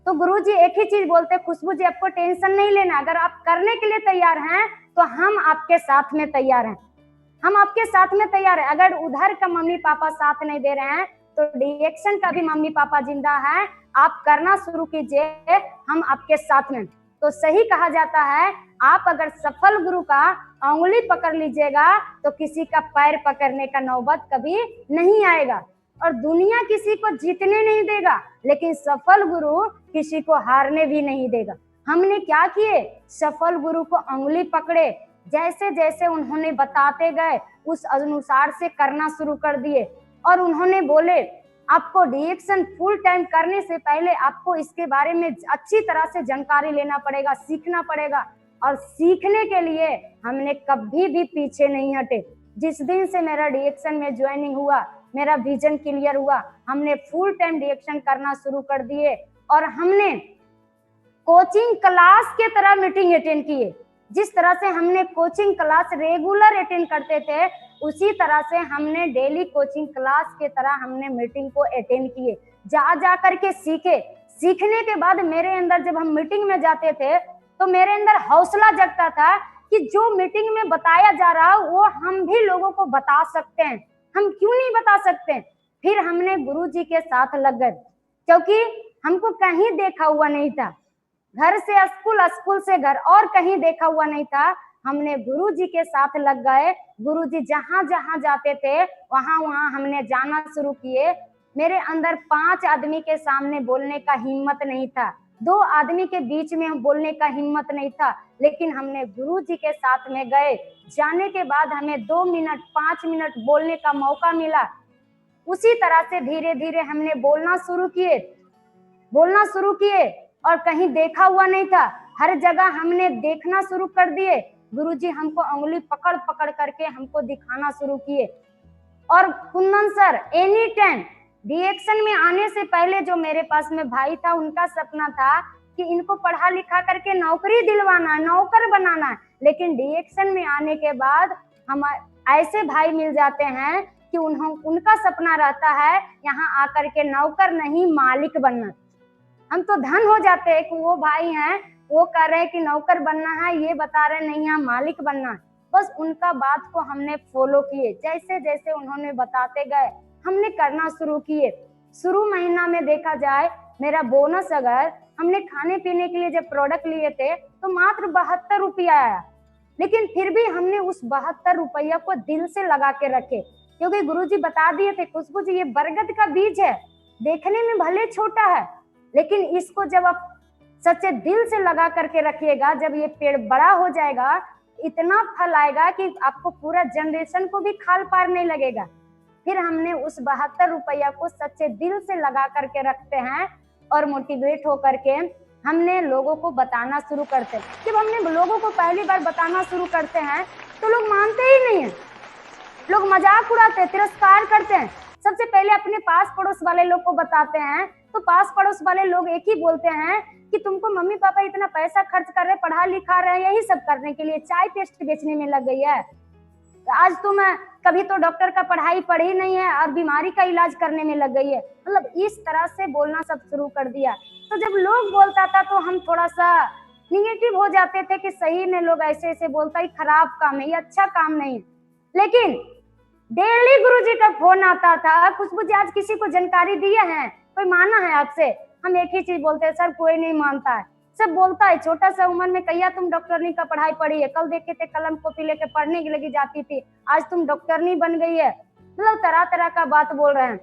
तो गुरुजी एक ही चीज बोलते, खुशबू जी आपको टेंशन नहीं लेना, अगर आप करने के लिए तैयार हैं तो हम आपके साथ में तैयार हैं, हम आपके साथ में तैयार हैं। अगर उधर का मम्मी पापा साथ नहीं दे रहे हैं तो डिएक्शन का भी मम्मी पापा जिंदा है, आप करना शुरू कीजिए, हम आपके साथ में। तो सही कहा जाता है, आप अगर सफल गुरु का उंगली पकड़ लीजिएगा तो किसी का पैर पकड़ने का नौबत कभी नहीं आएगा, और दुनिया किसी को जीतने नहीं देगा, लेकिन सफल गुरु किसी को हारने भी नहीं देगा। हमने क्या किए, सफल गुरु को उंगली पकड़े, जैसे जैसे उन्होंने बताते गए उस अनुसार से करना शुरू कर दिए, और उन्होंने बोले आपको डिएक्शन फुल टाइम करने से पहले आपको इसके बारे में अच्छी तरह से जानकारी लेना पड़ेगा, सीखना पड़ेगा, और सीखने के लिए हमने कभी भी पीछे नहीं हटे। जिस दिन से मेरा डिएक्शन में ज्वाइनिंग हुआ, मेरा विजन क्लियर हुआ, हमने फुल टाइम डिएक्शन करना शुरू कर दिए, और हमने कोचिंग क्लास के तरह मीटिंग अटेंड किए। जिस तरह से हमने कोचिंग क्लास रेगुलर अटेंड करते थे, उसी तरह से हमने डेली कोचिंग क्लास के तरह हमने मीटिंग को अटेंड किए, जा करके सीखे, सीखने के बाद मेरे अंदर जब हम मीटिंग में जाते थे तो मेरे अंदर हौसला जगता था कि जो मीटिंग में बताया जा रहा वो हम भी लोगों को बता सकते हैं, हम क्यों नहीं बता सकते। फिर हमने गुरुजी के साथ लग गए, क्योंकि हमको कहीं देखा हुआ नहीं था, घर से स्कूल, स्कूल से घर, और कहीं देखा हुआ नहीं था। हमने गुरुजी के साथ लग गए। गुरुजी जहां जहां जाते थे वहां वहां हमने जाना शुरू किए। मेरे अंदर 5 आदमी के सामने बोलने का हिम्मत नहीं था, 2 आदमी के बीच में बोलने का हिम्मत नहीं था, लेकिन हमने गुरुजी के साथ में गए। जाने के बाद हमें 2 मिनट 5 मिनट बोलने का मौका मिला। उसी तरह से धीरे धीरे हमने बोलना शुरू किए और कहीं देखा हुआ नहीं था, हर जगह हमने देखना शुरू कर दिए। गुरुजी हमको उंगली पकड़ पकड़ करके हमको दिखाना शुरू किए। और कुंदन सर एनी टाइम डीएक्शन में आने से पहले जो मेरे पास में भाई था, उनका सपना था कि इनको पढ़ा लिखा करके नौकरी दिलवाना है, नौकर बनाना है। लेकिन डीएक्शन में आने के बाद हम ऐसे भाई मिल जाते हैं कि उनका सपना रहता है यहाँ आकर के नौकर नहीं मालिक बनना। हम तो धन हो जाते हैं कि वो भाई हैं, वो कह रहे हैं कि नौकर बनना है, ये बता रहे नहीं यहाँ मालिक बनना है। बस उनका बात को हमने फॉलो किए, जैसे जैसे उन्होंने बताते गए हमने करना शुरू किए। शुरू महीना में देखा जाए मेरा बोनस, अगर हमने खाने पीने के लिए जब प्रोडक्ट लिए थे तो मात्र 72 रुपया आया, लेकिन फिर भी हमने उस 72 रुपया को दिल से लगा के रखे, क्योंकि गुरुजी बता दिए थे, खुशबू जी ये बरगद का बीज है, देखने में भले छोटा है, लेकिन इसको जब आप सच्चे दिल से लगा करके रखिएगा, जब ये पेड़ बड़ा हो जाएगा इतना फल आएगा कि आपको पूरा जनरेशन को भी खाल पार नहीं लगेगा। फिर हमने उस 72 रुपया को सच्चे दिल से लगा करके रखते हैं और मोटिवेट होकर के हमने लोगों को बताना शुरू करते हैं। जब हमने लोगों को पहली बार बताना शुरू करते हैं तो लोग मानते ही नहीं है, लोग मजाक उड़ाते हैं, तिरस्कार करते हैं। सबसे पहले अपने पास पड़ोस वाले लोग को बताते हैं तो पास पड़ोस वाले लोग एक ही बोलते हैं कि तुमको मम्मी पापा इतना पैसा खर्च कर रहे, पढ़ा लिखा रहे, यही सब करने के लिए चाय पेस्ट बेचने में लग गई है, आज तुम कभी तो डॉक्टर का पढ़ाई पढ़ी नहीं है और बीमारी का इलाज करने में लग गई है। मतलब इस तरह से बोलना सब शुरू कर दिया। तो जब लोग बोलता था तो हम थोड़ा सा निगेटिव हो जाते थे कि सही में लोग ऐसे ऐसे बोलता है, खराब काम है, ये अच्छा काम नहीं है। लेकिन डेली गुरुजी का फोन आता था, खुशबू जी आज किसी को जानकारी दिया है, कोई माना है आपसे? हम एक ही चीज बोलते हैं, सर कोई नहीं मानता है। सब बोलता है छोटा सा उम्र में कहिया तुम डॉक्टरनी का पढ़ाई पढ़ी है, कल देखे थे कलम कॉपी लेके पढ़ने की लगी जाती थी, आज तुम डॉक्टरनी बन गई है। मतलब तरह तरह का बात बोल रहे हैं।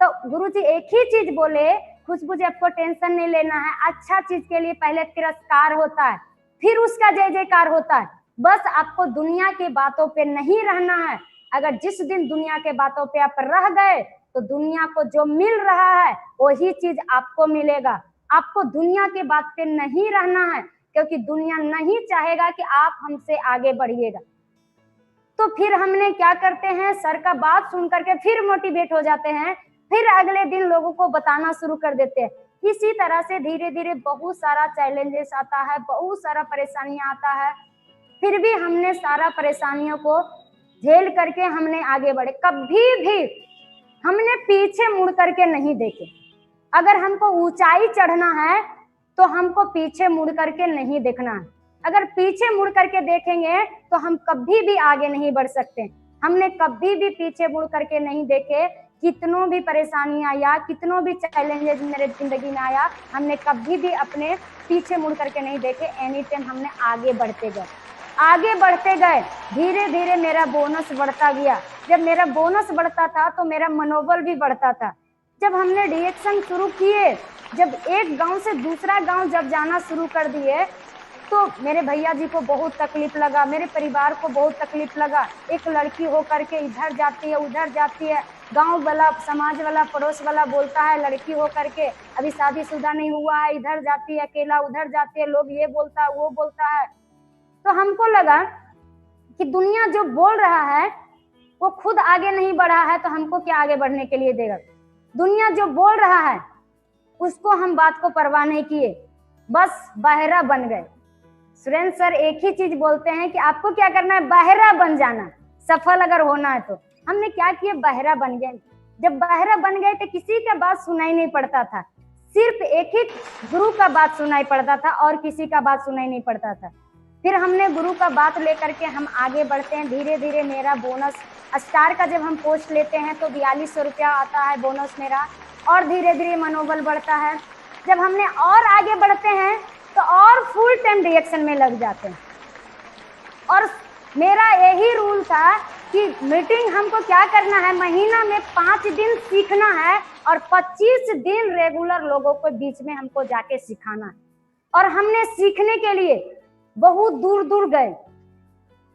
तो गुरुजी एक ही चीज बोले, खुशबू जी आपको टेंशन नहीं लेना है, अच्छा चीज के लिए पहले तिरस्कार होता है, फिर उसका जय जयकार होता है। बस आपको दुनिया की बातों पे नहीं रहना है। अगर जिस दिन दुनिया के बातों पे आप रह गए तो दुनिया को जो मिल रहा है वही चीज आपको मिलेगा। आपको दुनिया के बात पे नहीं रहना है, क्योंकि दुनिया नहीं चाहेगा कि आप हमसे आगे बढ़िएगा। तो फिर हमने क्या करते हैं, सर का बात सुन करके फिर मोटिवेट हो जाते हैं, फिर अगले दिन लोगों को बताना शुरू कर देते हैं। इसी तरह से धीरे धीरे बहुत सारा चैलेंजेस आता है, बहुत सारा परेशानियां आता है, फिर भी हमने सारा परेशानियों को झेल करके हमने आगे बढ़े। कभी भी हमने पीछे मुड़ करके नहीं देखे। अगर हमको ऊंचाई चढ़ना है तो हमको पीछे मुड़ करके नहीं देखना है। अगर पीछे मुड़ करके देखेंगे तो हम कभी भी आगे नहीं बढ़ सकते। हमने कभी भी पीछे मुड़ करके नहीं देखे। कितनों भी परेशानियां आया, कितनों भी चैलेंजेस मेरे जिंदगी में आया, हमने कभी भी अपने पीछे मुड़ करके नहीं देखे। एनी टाइम हमने आगे बढ़ते गए, आगे बढ़ते गए। धीरे धीरे मेरा बोनस बढ़ता गया। जब मेरा बोनस बढ़ता था तो मेरा मनोबल भी बढ़ता था। जब हमने डीएक्शन शुरू किए, जब एक गांव से दूसरा गांव जब जाना शुरू कर दिए तो मेरे भैया जी को बहुत तकलीफ लगा, मेरे परिवार को बहुत तकलीफ लगा। एक लड़की हो करके इधर जाती है उधर जाती है, गांव वाला, समाज वाला, पड़ोस वाला बोलता है लड़की हो करके अभी शादीशुदा नहीं हुआ है, इधर जाती है अकेला, उधर जाती है, लोग ये बोलता है वो बोलता है। तो हमको लगा कि दुनिया जो बोल रहा है वो खुद आगे नहीं बढ़ा है तो हमको क्या आगे बढ़ने के लिए देगा। दुनिया जो बोल रहा है उसको हम बात को परवाह नहीं किए, बस बहरा बन गए। सुरेंद्र सर एक ही चीज बोलते हैं कि आपको क्या करना है, बहरा बन जाना, सफल अगर होना है तो। हमने क्या किया, बहरा बन गए। जब बहरा बन गए तो किसी का बात सुनाई नहीं पड़ता था, सिर्फ एक ही गुरु का बात सुनाई पड़ता था और किसी का बात सुनाई नहीं पड़ता था। फिर हमने गुरु का बात लेकर के हम आगे बढ़ते हैं। धीरे धीरे मेरा बोनस स्टार का जब हम पोस्ट लेते हैं तो 4200 रुपया आता है बोनस मेरा, और धीरे धीरे मनोबल बढ़ता है। जब हमने और आगे बढ़ते हैं तो और फुल टाइम रिएक्शन में लग जाते हैं। और मेरा यही रूल था कि मीटिंग हमको क्या करना है, महीना में 5 दिन सीखना है और 25 दिन रेगुलर लोगों को बीच में हमको जाके सिखाना है। और हमने सीखने के लिए बहुत दूर दूर गए,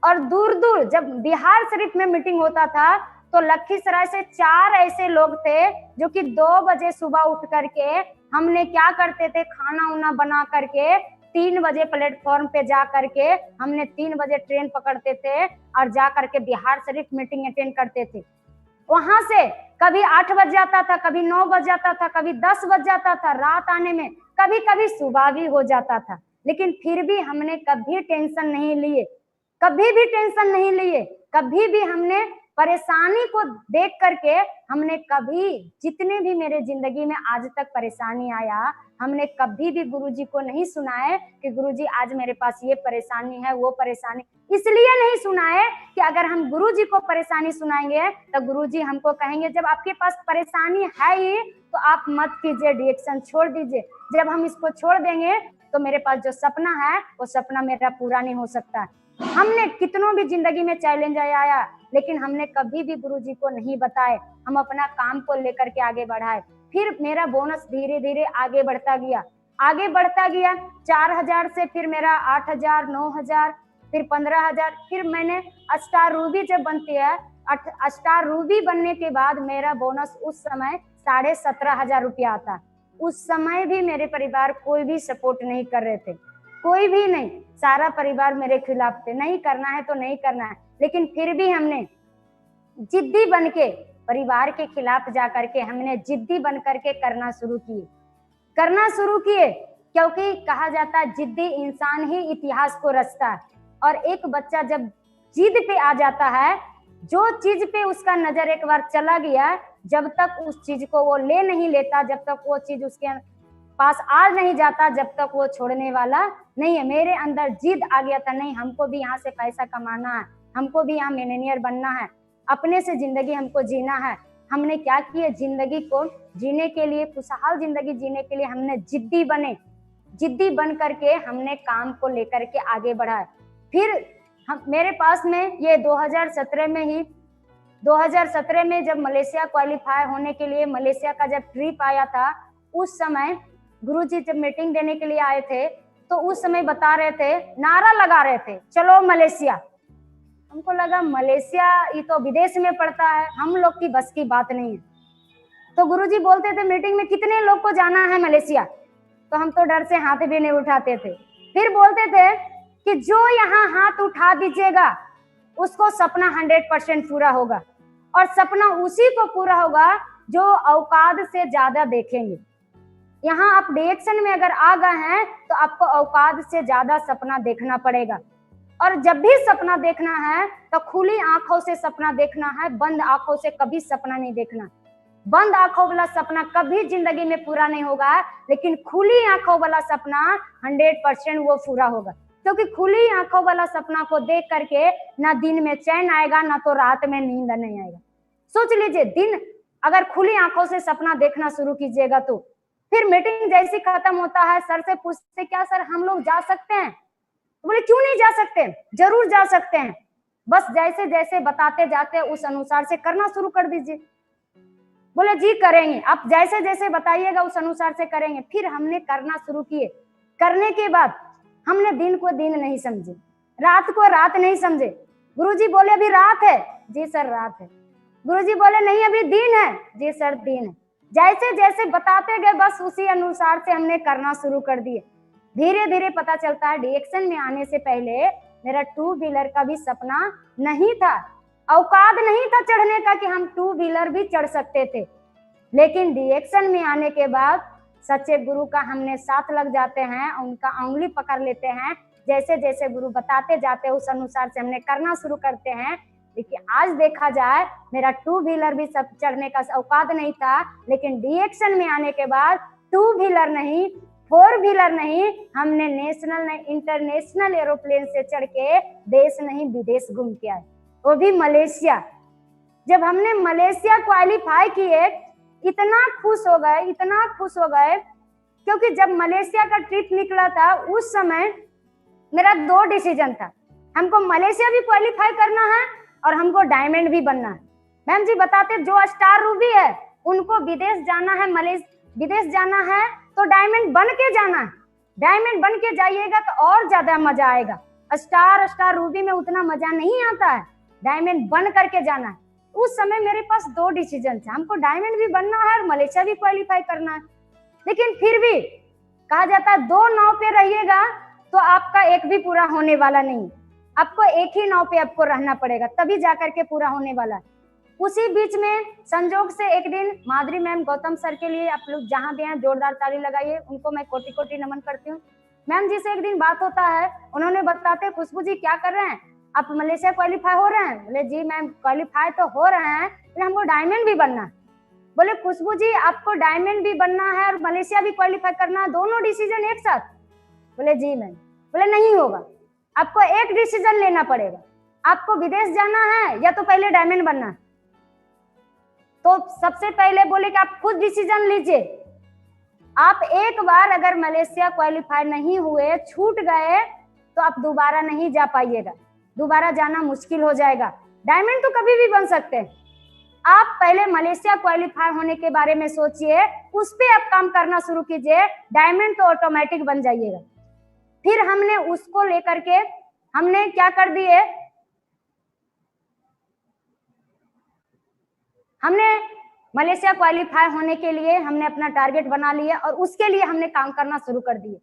और दूर दूर जब बिहार शरीफ में मीटिंग होता था तो लखीसराय से 4 ऐसे लोग थे जो कि 2 बजे सुबह उठ करके हमने क्या करते थे, खाना उना बना करके 3 बजे प्लेटफॉर्म पे जा करके हमने 3 बजे ट्रेन पकड़ते थे और जा करके बिहार शरीफ मीटिंग अटेंड करते थे। वहां से कभी 8 बज जाता था, कभी 9 बज जाता था, कभी 10 बज जाता था रात आने में, कभी कभी सुबह भी हो जाता था। लेकिन फिर भी हमने कभी टेंशन नहीं लिए, कभी भी टेंशन नहीं लिए। कभी भी हमने परेशानी को देख करके हमने कभी, जितने भी मेरे जिंदगी में आज तक परेशानी आया, हमने कभी भी गुरुजी को नहीं सुनाए कि गुरुजी आज मेरे पास ये परेशानी है, वो परेशानी। इसलिए नहीं सुनाए कि अगर हम गुरुजी को परेशानी सुनाएंगे तो गुरुजी हमको कहेंगे जब आपके पास परेशानी है ही तो आप मत कीजिए, रिएक्शन छोड़ दीजिए। जब हम इसको छोड़ देंगे तो मेरे पास जो सपना है वो सपना मेरा पूरा नहीं हो सकता। हमने कितनों भी जिंदगी में चैलेंज आया, लेकिन हमने कभी भी गुरुजी को नहीं बताए, हम अपना काम को लेकर के आगे बढ़ाए। फिर मेरा बोनस धीरे धीरे आगे बढ़ता गया, आगे बढ़ता गया। 4000 से फिर मेरा 8000, 9000, फिर 15000। फिर मैंने स्टार रूबी जब बनती है, स्टार रूबी बनने के बाद मेरा बोनस उस समय 17,500 रुपया आता। उस समय भी मेरे परिवार कोई भी सपोर्ट नहीं कर रहे थे, कोई भी नहीं, सारा परिवार मेरे खिलाफ थे, नहीं करना है तो नहीं करना है। लेकिन फिर भी हमने जिद्दी बन के परिवार के खिलाफ जा करके हमने जिद्दी बन करके करना शुरू किए, क्योंकि कहा जाता है जिद्दी इंसान ही इतिहास को रचता है। और एक बच्चा जब जिद पे आ जाता है, जो चीज पे उसका नजर एक बार चला गया, जब तक उस चीज को वो ले नहीं लेता, जब तक वो चीज उसके पास आ नहीं जाता, जब तक वो छोड़ने वाला नहीं है। मेरे अंदर जिद आ गया था, नहीं हमको भी यहाँ से पैसा कमाना है, हमको भी यहाँ मिलियनेयर बनना है, अपने से जिंदगी हमको जीना है। हमने क्या किया, जिंदगी को जीने के लिए, खुशहाल जिंदगी जीने के लिए हमने जिद्दी बन करके हमने काम को लेकर के आगे बढ़ा। फिर मेरे पास में ये 2017 में जब मलेशिया क्वालिफाई होने के लिए मलेशिया का जब ट्रिप आया था, उस समय गुरुजी जब मीटिंग देने के लिए आए थे तो उस समय बता रहे थे, नारा लगा रहे थे, चलो मलेशिया। हमको लगा मलेशिया ये तो विदेश में पड़ता है, हम लोग की बस की बात नहीं है। तो गुरुजी बोलते थे मीटिंग में कितने लोग को जाना है मलेशिया, तो हम तो डर से हाथ भी नहीं उठाते थे। फिर बोलते थे कि जो यहाँ हाथ उठा दीजिएगा उसको सपना 100% पूरा होगा, और सपना उसी को पूरा होगा जो औकात से ज्यादा देखेंगे। यहाँ आप रिएक्शन में अगर आ गए हैं तो आपको औकात से ज्यादा सपना देखना पड़ेगा। और जब भी सपना देखना है तो खुली आंखों से सपना देखना है, बंद आंखों से कभी सपना नहीं देखना। बंद आंखों वाला सपना कभी जिंदगी में पूरा नहीं होगा, लेकिन खुली आंखों वाला सपना 100% वो पूरा होगा। क्योंकि खुली आंखों वाला सपना को देख करके ना दिन में चैन आएगा, ना तो रात में नींद नहीं आएगा। सोच लीजिए, दिन अगर खुली आंखों से सपना देखना शुरू कीजिएगा तो फिर मीटिंग जैसी खत्म होता है, सर से पूछते क्या सर हम लोग जा सकते हैं? बोले क्यों नहीं जा सकते, जरूर जा सकते हैं, बस जैसे जैसे बताते जाते उस अनुसार से करना शुरू कर दीजिए। बोले जी करेंगे, आप जैसे जैसे बताइएगा उस अनुसार से करेंगे। फिर हमने करना शुरू किए। करने के बाद हमने दिन को दिन नहीं समझे, रात को रात नहीं समझे। गुरुजी बोले अभी रात है, जी सर रात है। गुरुजी बोले नहीं अभी दिन है, जी सर दिन है। जैसे जैसे बताते गए बस उसी अनुसार से हमने करना शुरू कर दिए। धीरे धीरे पता चलता है रिएक्शन में आने से पहले मेरा 2 व्हीलर का भी सपना नहीं था, औकात नहीं था चढ़ने का कि हम 2 व्हीलर भी चढ़ सकते थे। लेकिन रिएक्शन में आने के बाद सच्चे गुरु का हमने साथ लग जाते हैं, उनका उंगली पकड़ लेते हैं। जैसे जैसे गुरु बताते जाते हैं उस अनुसार से हमने करना शुरू करते हैं। देखिए आज देखा जाए मेरा 2 व्हीलर भी सब चढ़ने का औकात नहीं था, लेकिन रिएक्शन में आने के बाद टू व्हीलर नहीं, फोर व्हीलर नहीं, हमने नेशनल नहीं इंटरनेशनल एरोप्लेन से चढ़ के देश नहीं विदेश घूम के आए, वो भी मलेशिया। जब हमने मलेशिया क्वालिफाई किए, इतना खुश हो गए, इतना खुश हो गए, क्योंकि जब मलेशिया का ट्रिप निकला था उस समय मेरा 2 डिसीजन था, हमको मलेशिया भी क्वालिफाई करना है और हमको डायमंड भी बनना है। मैम जी बताते जो स्टार रूबी है उनको विदेश जाना है, विदेश जाना है तो डायमंड बन के जाना है, डायमंड बन के जाइएगा तो और ज्यादा मजा आएगा। स्टार रूबी में उतना मजा नहीं आता है, डायमंड बन करके जाना है। उस समय मेरे पास 2 डिसीजन थे, हमको डायमंड भी बनना है और मलेशिया भी क्वालिफाई करना है। लेकिन फिर भी कहा जाता है 2 नाव पे रहिएगा तो आपका एक भी पूरा होने वाला नहीं, आपको एक ही नाव पे आपको रहना पड़ेगा, तभी जाकर के पूरा होने वाला है। उसी बीच में संजोग से एक दिन माधुरी मैम, गौतम सर के लिए आप लोग जहां भी हैं जोरदार ताली लगाइए, उनको मैं कोटि कोटि नमन करती हूँ। मैम जी से एक दिन बात होता है, उन्होंने बताते खुशबू जी क्या कर रहे हैं, आप मलेशिया क्वालिफाई हो रहे हैं? बोले जी मैम क्वालिफाई तो हो रहे हैं लेकिन हमको डायमंड भी बनना है। बोले खुशबू जी आपको डायमंड भी बनना है और मलेशिया भी क्वालिफाई करना है, दोनों डिसीजन एक साथ? बोले जी मैम। बोले नहीं होगा, आपको एक डिसीजन लेना पड़ेगा, आपको विदेश जाना है या तो पहले डायमंड बनना है। तो सबसे पहले बोले कि आप खुद डिसीजन लीजिए, आप एक बार अगर मलेशिया क्वालिफाई नहीं हुए, छूट गए तो आप दोबारा नहीं जा पाइएगा, दोबारा जाना मुश्किल हो जाएगा। डायमंड तो कभी भी बन सकते हैं, आप पहले मलेशिया क्वालिफाई होने के बारे में सोचिए, उस पे आप काम करना शुरू कीजिए, डायमंड तो ऑटोमेटिक बन जाइएगा। फिर हमने उसको लेकर के हमने क्या कर दिए, हमने मलेशिया क्वालिफाई होने के लिए हमने अपना टारगेट बना लिया और उसके लिए हमने काम करना शुरू कर दिए।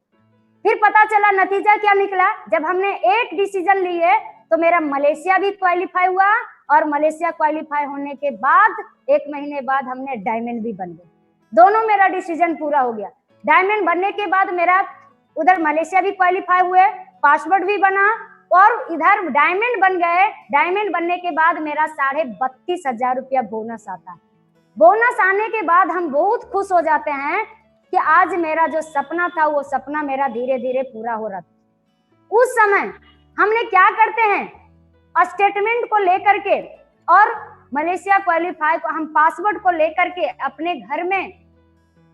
फिर पता चला नतीजा क्या निकला, जब हमने एक डिसीजन लिए तो मेरा मलेशिया भी क्वालिफाई हुआ और मलेशिया क्वालिफाई होने के बाद 1 महीने बाद हमने डायमंड भी बन गए, दोनों मेरा डिसीजन पूरा हो गया। डायमंड बनने के बाद मेरा उधर मलेशिया भी क्वालिफाई हुए, पासपोर्ट भी बना और इधर डायमंड बन गए। डायमंड बनने के बाद मेरा 32,500 रुपया बोनस आता है। बोनस आने के बाद हम बहुत खुश हो जाते हैं कि आज मेरा जो सपना था वो सपना मेरा धीरे धीरे पूरा हो रहा था। उस समय हमने क्या करते हैं, स्टेटमेंट को लेकर के और मलेशिया क्वालिफाई को हम पासपोर्ट को लेकर के अपने घर में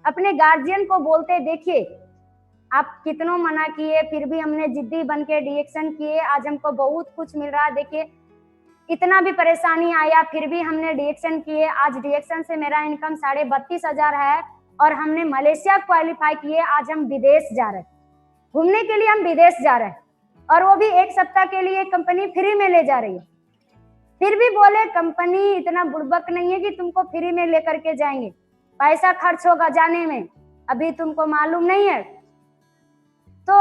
अपने गार्जियन को बोलते, देखिए आप कितनों मना किए फिर भी हमने जिद्दी बन के डिएक्शन किए, आज हमको बहुत कुछ मिल रहा है, देखिए इतना भी परेशानी आया फिर भी हमने डिएक्शन किए, आज डिएक्शन से मेरा इनकम 32,500 है और हमने मलेशिया क्वालिफाई किए, आज हम विदेश जा रहे हैं, घूमने के लिए हम विदेश जा रहे हैं और वो भी 1 सप्ताह के लिए कंपनी फ्री में ले जा रही है। फिर भी बोले कंपनी इतना बुड़बक नहीं है कि तुमको फ्री में लेकर के जाएंगे, पैसा खर्च होगा जाने में, अभी तुमको मालूम नहीं है। तो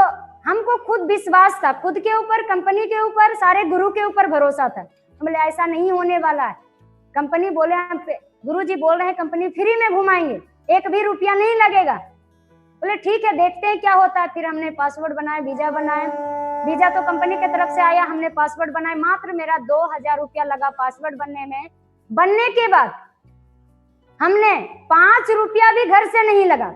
हमको खुद विश्वास था, खुद के ऊपर, कंपनी के ऊपर, सारे गुरु के ऊपर भरोसा था। बोले ऐसा नहीं होने वाला है, कंपनी बोले गुरुजी बोल रहे हैं कंपनी फ्री में घुमाएंगे, 1 भी रुपया नहीं लगेगा। बोले ठीक है देखते हैं क्या होता है। फिर हमने पासपोर्ट बनाए, वीजा बनाए, वीजा तो कंपनी की तरफ से आया, हमने पासपोर्ट बनाए, मात्र मेरा 2,000 रुपया लगा पासपोर्ट बनने में। बनने के बाद हमने 5 रुपया भी घर से नहीं लगा,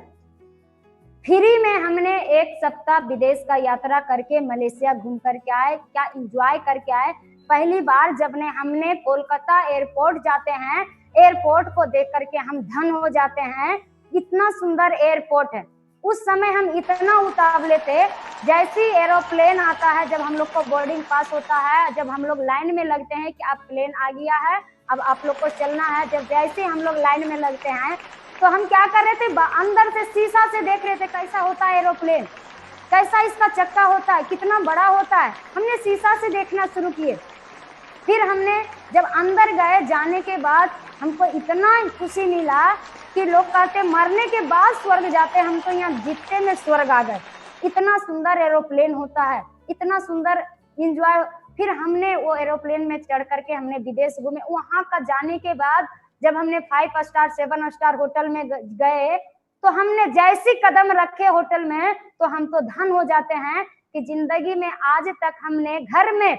फ्री में हमने 1 सप्ताह विदेश का यात्रा करके मलेशिया घूम करके आए, क्या एंजॉय करके आए। पहली बार जब हमने कोलकाता एयरपोर्ट जाते हैं, एयरपोर्ट को देख करके हम धन हो जाते हैं, इतना सुंदर एयरपोर्ट है। उस समय हम इतना उतावले थे, जैसे एरोप्लेन आता है, जब हम लोग को बोर्डिंग पास होता है, जब हम लोग लाइन में लगते हैं कि अब प्लेन आ गया है, अब आप लोग को चलना है, जब जैसे हम लोग लाइन में लगते हैं तो हम क्या कर रहे थे, अंदर से शीशा से देख रहे थे कैसा होता है एरोप्लेन, कैसा इसका चक्का होता है, कितना बड़ा होता है, हमने शीशा से देखना शुरू किए। फिर हमने जब अंदर गए, जाने के बाद हमको इतना खुशी मिला कि लोग कहते मरने के बाद स्वर्ग जाते, हम तो यहाँ जीते में स्वर्ग आ गए। इतना सुंदर एरोप्लेन होता है, इतना सुंदर एंजॉय। फिर हमने वो एरोप्लेन में चढ़ करके हमने विदेश घूमे। वहां का जाने के बाद जब हमने 5 स्टार 7 स्टार होटल में गए तो हमने जैसी कदम रखे होटल में तो हम तो धन हो जाते हैं कि जिंदगी में आज तक हमने घर में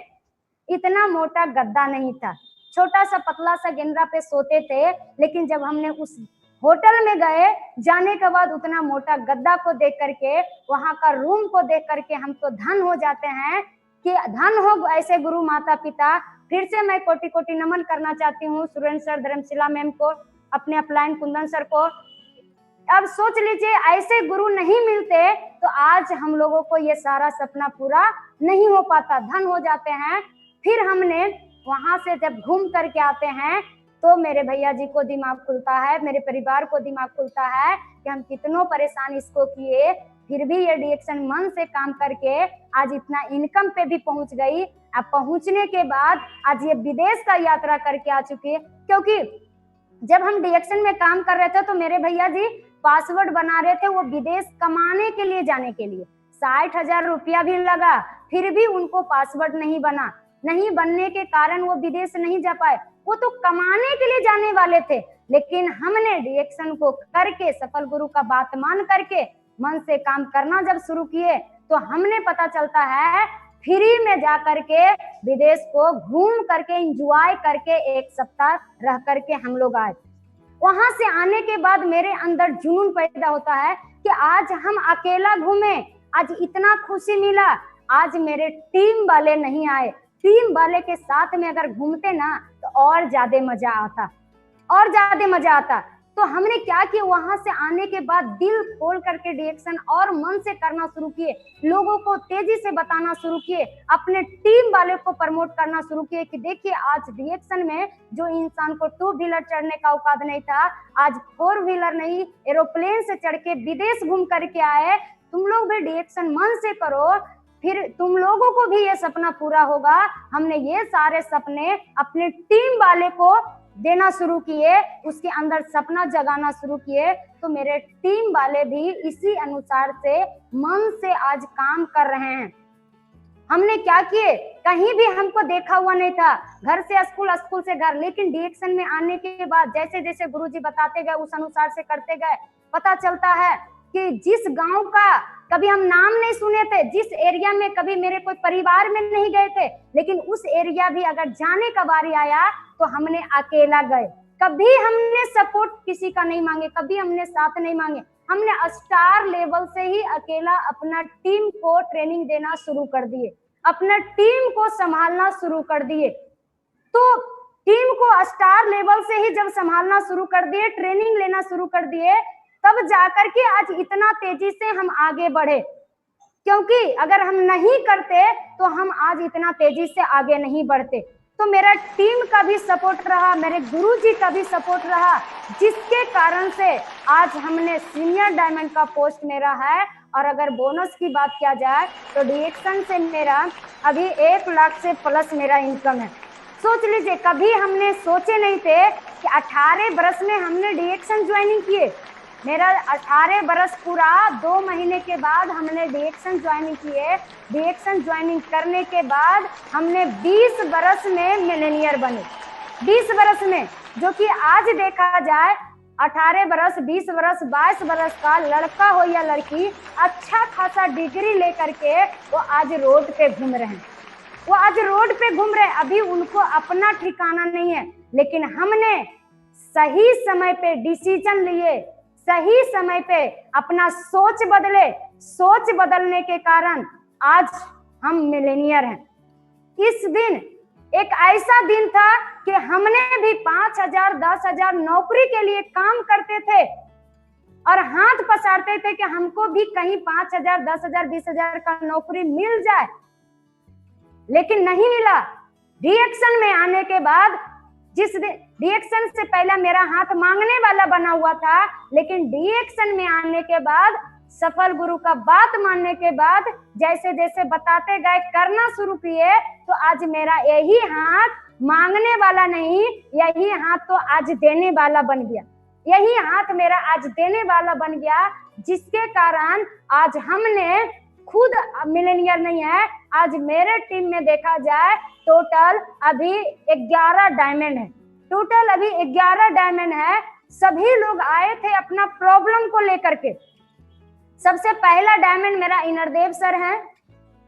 इतना मोटा गद्दा नहीं था, छोटा सा पतला सा गेंदा पे सोते थे, लेकिन जब हमने उस होटल में गए, जाने के बाद उतना मोटा गद्दा को देख करके, वहां का रूम को देख करके हम तो धन हो जाते हैं कि धन हो ऐसे गुरु माता पिता। फिर से मैं कोटि कोटि नमन करना चाहती हूँ सुरेंद्र सर, धर्मशिला मैम को, अपने अपलाइन कुंदन सर को। अब सोच लीजिए ऐसे गुरु नहीं मिलते तो आज हम लोगों को ये सारा सपना पूरा नहीं हो पाता, धन हो जाते हैं। फिर हमने वहां से जब घूम करके आते हैं तो मेरे भैया जी को दिमाग खुलता है, मेरे परिवार को दिमाग खुलता है कि हम कितनों परेशान इसको किए, फिर भी ये डिएक्शन मन से काम करके आज इतना इनकम पे भी पहुंच गई। अब पहुंचने के बाद आज ये विदेश का यात्रा करके आ चुकी है। क्योंकि जब हम डिएक्शन में काम कर रहे थे तो मेरे भैया जी पासवर्ड बना रहे थे, वो विदेश कमाने के लिए जाने के लिए 60,000 रुपया भी लगा, फिर भी उनको पासवर्ड नहीं बना। नहीं बनने के कारण वो विदेश नहीं जा पाए। वो तो कमाने के लिए जाने वाले थे, लेकिन हमने डिएक्शन को करके सफल गुरु का बात मान करके मन से काम करना जब शुरू किए तो हमने पता चलता है फ्री में जा करके विदेश को घूम करके एंजॉय करके 1 सप्ताह रह करके हम लोग आए। वहां से आने के बाद मेरे अंदर जुनून पैदा होता है कि आज हम अकेला घूमे, आज इतना खुशी मिला। आज मेरे टीम वाले नहीं आए, टीम वाले के साथ में अगर घूमते ना तो और ज्यादा मजा आता, और ज्यादा मजा आता। तो हमने क्या किया, वहां से आने के बाद दिल खोल करके डिएक्शन और मन से करना शुरू किए, लोगों को तेजी से बताना शुरू किए, अपने टीम वाले को प्रमोट करना शुरू किए कि देखिए आज डिएक्शन में जो इंसान को 2 व्हीलर चढ़ने का औकात नहीं था, आज 4 व्हीलर नहीं एरोप्लेन से चढ़ के विदेश घूम करके आए। तुम लोग भी डिएक्शन मन से करो, फिर तुम लोगों को भी ये सपना पूरा होगा। हमने ये सारे सपने अपने टीम वाले को देना शुरू किए, उसके अंदर सपना जगाना शुरू किए, तो मेरे टीम वाले भी इसी अनुसार से मन से आज काम कर रहे हैं। हमने क्या किए, कहीं भी हमको देखा हुआ नहीं था, घर से स्कूल, स्कूल से घर, लेकिन डिएक्शन में आने के बाद जैसे जैसे गुरुजी बताते गए उस अनुसार से करते गए। पता चलता है कि जिस गांव का कभी हम नाम नहीं सुने थे, जिस एरिया में कभी मेरे कोई परिवार में नहीं गए थे, लेकिन उस एरिया भी अगर जाने का बारी आया तो हमने अकेला गए। कभी हमने सपोर्ट किसी का नहीं मांगे, कभी हमने साथ नहीं मांगे। हमने स्टार लेवल से ही अकेला अपना टीम को ट्रेनिंग देना शुरू कर दिए, अपना टीम को संभालना शुरू कर दिए। तो टीम को स्टार लेवल से ही जब संभालना शुरू कर दिए, ट्रेनिंग लेना शुरू कर दिए, तब जाकर के आज इतना तेजी से हम आगे बढ़े। क्योंकि अगर हम नहीं करते तो हम आज इतना तेजी से आगे नहीं बढ़ते। तो मेरा टीम का भी सपोर्ट रहा, मेरे गुरुजी का भी सपोर्ट रहा, जिसके कारण से आज हमने सीनियर डायमंड का पोस्ट मेरा है। और अगर बोनस की बात किया जाए तो डिएक्शन से मेरा अभी 1 लाख से प्लस मेरा इनकम है। सोच लीजिए, कभी हमने सोचे नहीं थे कि 18 बरस में हमने डिएक्शन ज्वाइनिंग किए। मेरा 18 बरस पूरा 2 महीने के बाद हमने डिएक्शन ज्वाइनिंग किए। डिएक्शन ज्वाइनिंग करने के बाद हमने 20 बरस में मिलेनियर बने। 20 बरस में, जो कि आज देखा जाए 18 बरस, 20 बरस, 22 बरस का लड़का हो या लड़की अच्छा खासा डिग्री लेकर के वो आज रोड पे घूम रहे हैं, वो आज रोड पे घूम रहे हैं। अभी उनको अपना ठिकाना नहीं है, लेकिन हमने सही समय पे डिसीजन लिए, सही समय पे अपना सोच बदले। सोच बदलने के कारण आज हम मिलेनियर हैं। इस दिन एक ऐसा दिन था कि हमने भी 5,000, 10,000 नौकरी के लिए काम करते थे और हाथ पसारते थे कि हमको भी कहीं 5,000, 10,000, 20,000 का नौकरी मिल जाए, लेकिन नहीं मिला। डिएक्शन में आने के बाद, जिस दिन डिएक्शन से पहले मेरा हाथ मांगने वाला बना हुआ था, लेकिन डिएक्शन में आने के बाद, सफल गुरु का बात मानने के बाद, जैसे जैसे बताते गए, करना शुरू किए, तो आज मेरा यही हाथ मांगने वाला नहीं, यही हाथ तो आज देने वाला बन गया। यही हाथ मेरा आज देने वाला बन गया, जिसके कारण आज हमने खुद मिलेनियर नहीं है। आज मेरे टीम में देखा जाए टोटल अभी 11 डायमंड है, टोटल अभी 11 डायमंड है। सभी लोग आए थे अपना प्रॉब्लम को लेकर के। सबसे पहला डायमंड मेरा इनरदेव सर हैं,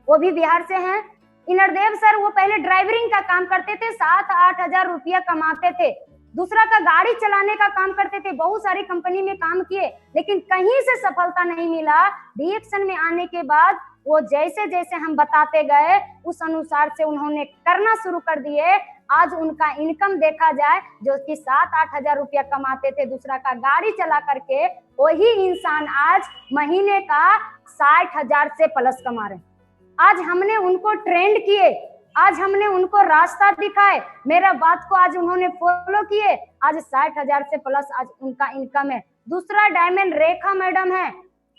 वो भी बिहार से हैं। इनरदेव सर वो पहले ड्राइवरिंग का काम करते थे, 7-8 हजार रुपया कमाते थे। दूसरा का गाड़ी चलाने का काम करते थे, बहुत सारी कंपनी में काम किए, लेकिन कहीं से सफलता नहीं मिला। डीएक्शन में आने के बाद वो जैसे जैसे हम बताते गए उस अनुसार से उन्होंने करना शुरू कर दिए। आज उनका इनकम देखा जाए, जो कि 7-8 हजार रुपया कमाते थे दूसरा का गाड़ी चला करके, वही इंसान आज महीने का 60 हजार से प्लस कमा रहे। आज हमने उनको ट्रेंड किए, आज हमने उनको रास्ता दिखाए, मेरा बात को आज उन्होंने फॉलो किए, आज 60 हजार से प्लस आज उनका इनकम है। दूसरा डायमंड रेखा मैडम है,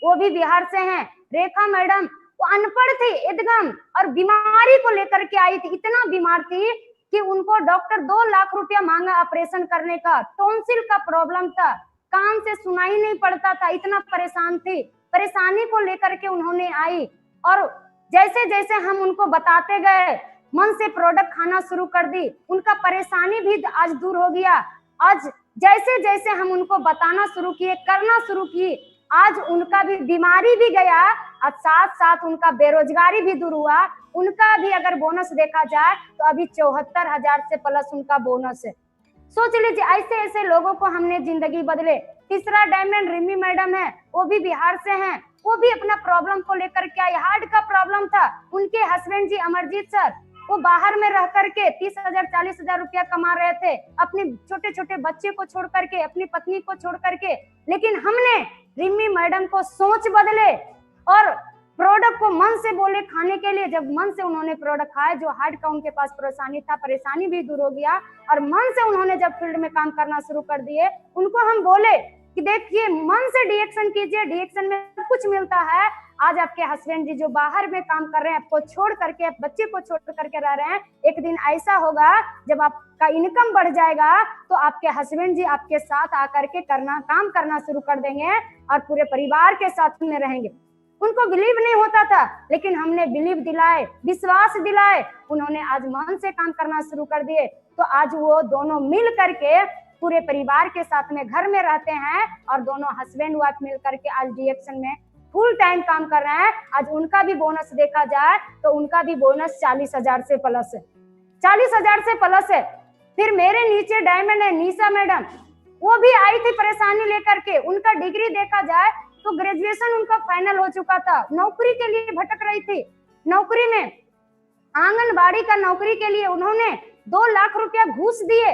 वो भी बिहार से हैं। रेखा मैडम वो अनपढ़ थी एकदम, और बीमारी को लेकर के आई थी, इतना बीमार थी कि उनको डॉक्टर 2 लाख रुपया मांगा ऑपरेशन करने का। टॉन्सिल का प्रॉब्लम था, कान से सुनाई नहीं पड़ता था, इतना परेशान थी। परेशानी को लेकर के उन्होंने आई, और जैसे जैसे हम उनको बताते गए, मन से प्रोडक्ट खाना शुरू कर दी, उनका परेशानी भी आज दूर हो गया। आज जैसे जैसे हम उनको बताना शुरू किए, करना शुरू किए, आज उनका भी बीमारी भी गया और साथ साथ उनका बेरोजगारी भी दूर हुआ। उनका भी अगर बोनस देखा जाए तो अभी 74 हजार से प्लस उनका बोनस है। सोच लीजिए, ऐसे ऐसे लोगों को हमने जिंदगी बदले। तीसरा डायमंड रिमी मैडम है, वो भी बिहार से हैं, वो भी अपना प्रॉब्लम को लेकर के आई। हार्ट का प्रॉब्लम था, उनके हस्बैंड जी अमरजीत सर वो बाहर में रह करके 30,000-40,000 रुपया कमा रहे थे, अपने छोटे छोटे बच्चे को छोड़ करके, अपनी पत्नी को छोड़ करके। लेकिन हमने रिमी मैडम को सोच बदले और प्रोडक्ट को मन से बोले खाने के लिए। जब मन से उन्होंने प्रोडक्ट खाया, जो हार्ट का उनके पास परेशानी था, परेशानी भी दूर हो गया, और मन से उन्होंने जब फील्ड में काम करना शुरू कर दिए, उनको हम बोले कि देखिए मन से डीएक्शन कीजिए, डीएक्शन में कुछ मिलता है। आज आपके हस्बैंड जी जो बाहर में काम कर रहे हैं, आपको छोड़ करके, बच्चे को छोड़ करके रह रहे हैं, एक दिन ऐसा होगा जब आपका इनकम बढ़ जाएगा तो आपके हस्बैंड जी आपके साथ आकर के काम करना शुरू कर देंगे और पूरे परिवार के साथ में रहेंगे। उनको बिलीव नहीं होता था, लेकिन हमने बिलीव दिलाए, विश्वास दिलाए, उन्होंने आज मन से काम करना शुरू कर दिए। तो आज वो दोनों मिल करके पूरे परिवार के साथ में घर में रहते हैं, और दोनों हस्बैंड वाइफ मिल करके आज डीएक्शन में फुल टाइम काम कर रहे हैं। आज उनका भी बोनस देखा जाए तो उनका भी बोनस 40 हजार से प्लस है, 40 हजार से प्लस है। फिर मेरे नीचे डायमंड है निशा मैडम, वो भी आई थी परेशानी लेकर के। उनका डिग्री देखा जाए तो ग्रेजुएशन उनका फाइनल हो चुका था, नौकरी के लिए भटक रही थी। नौकरी में आंगनबाड़ी का नौकरी के लिए उन्होंने 2 लाख रुपया घूस दिए,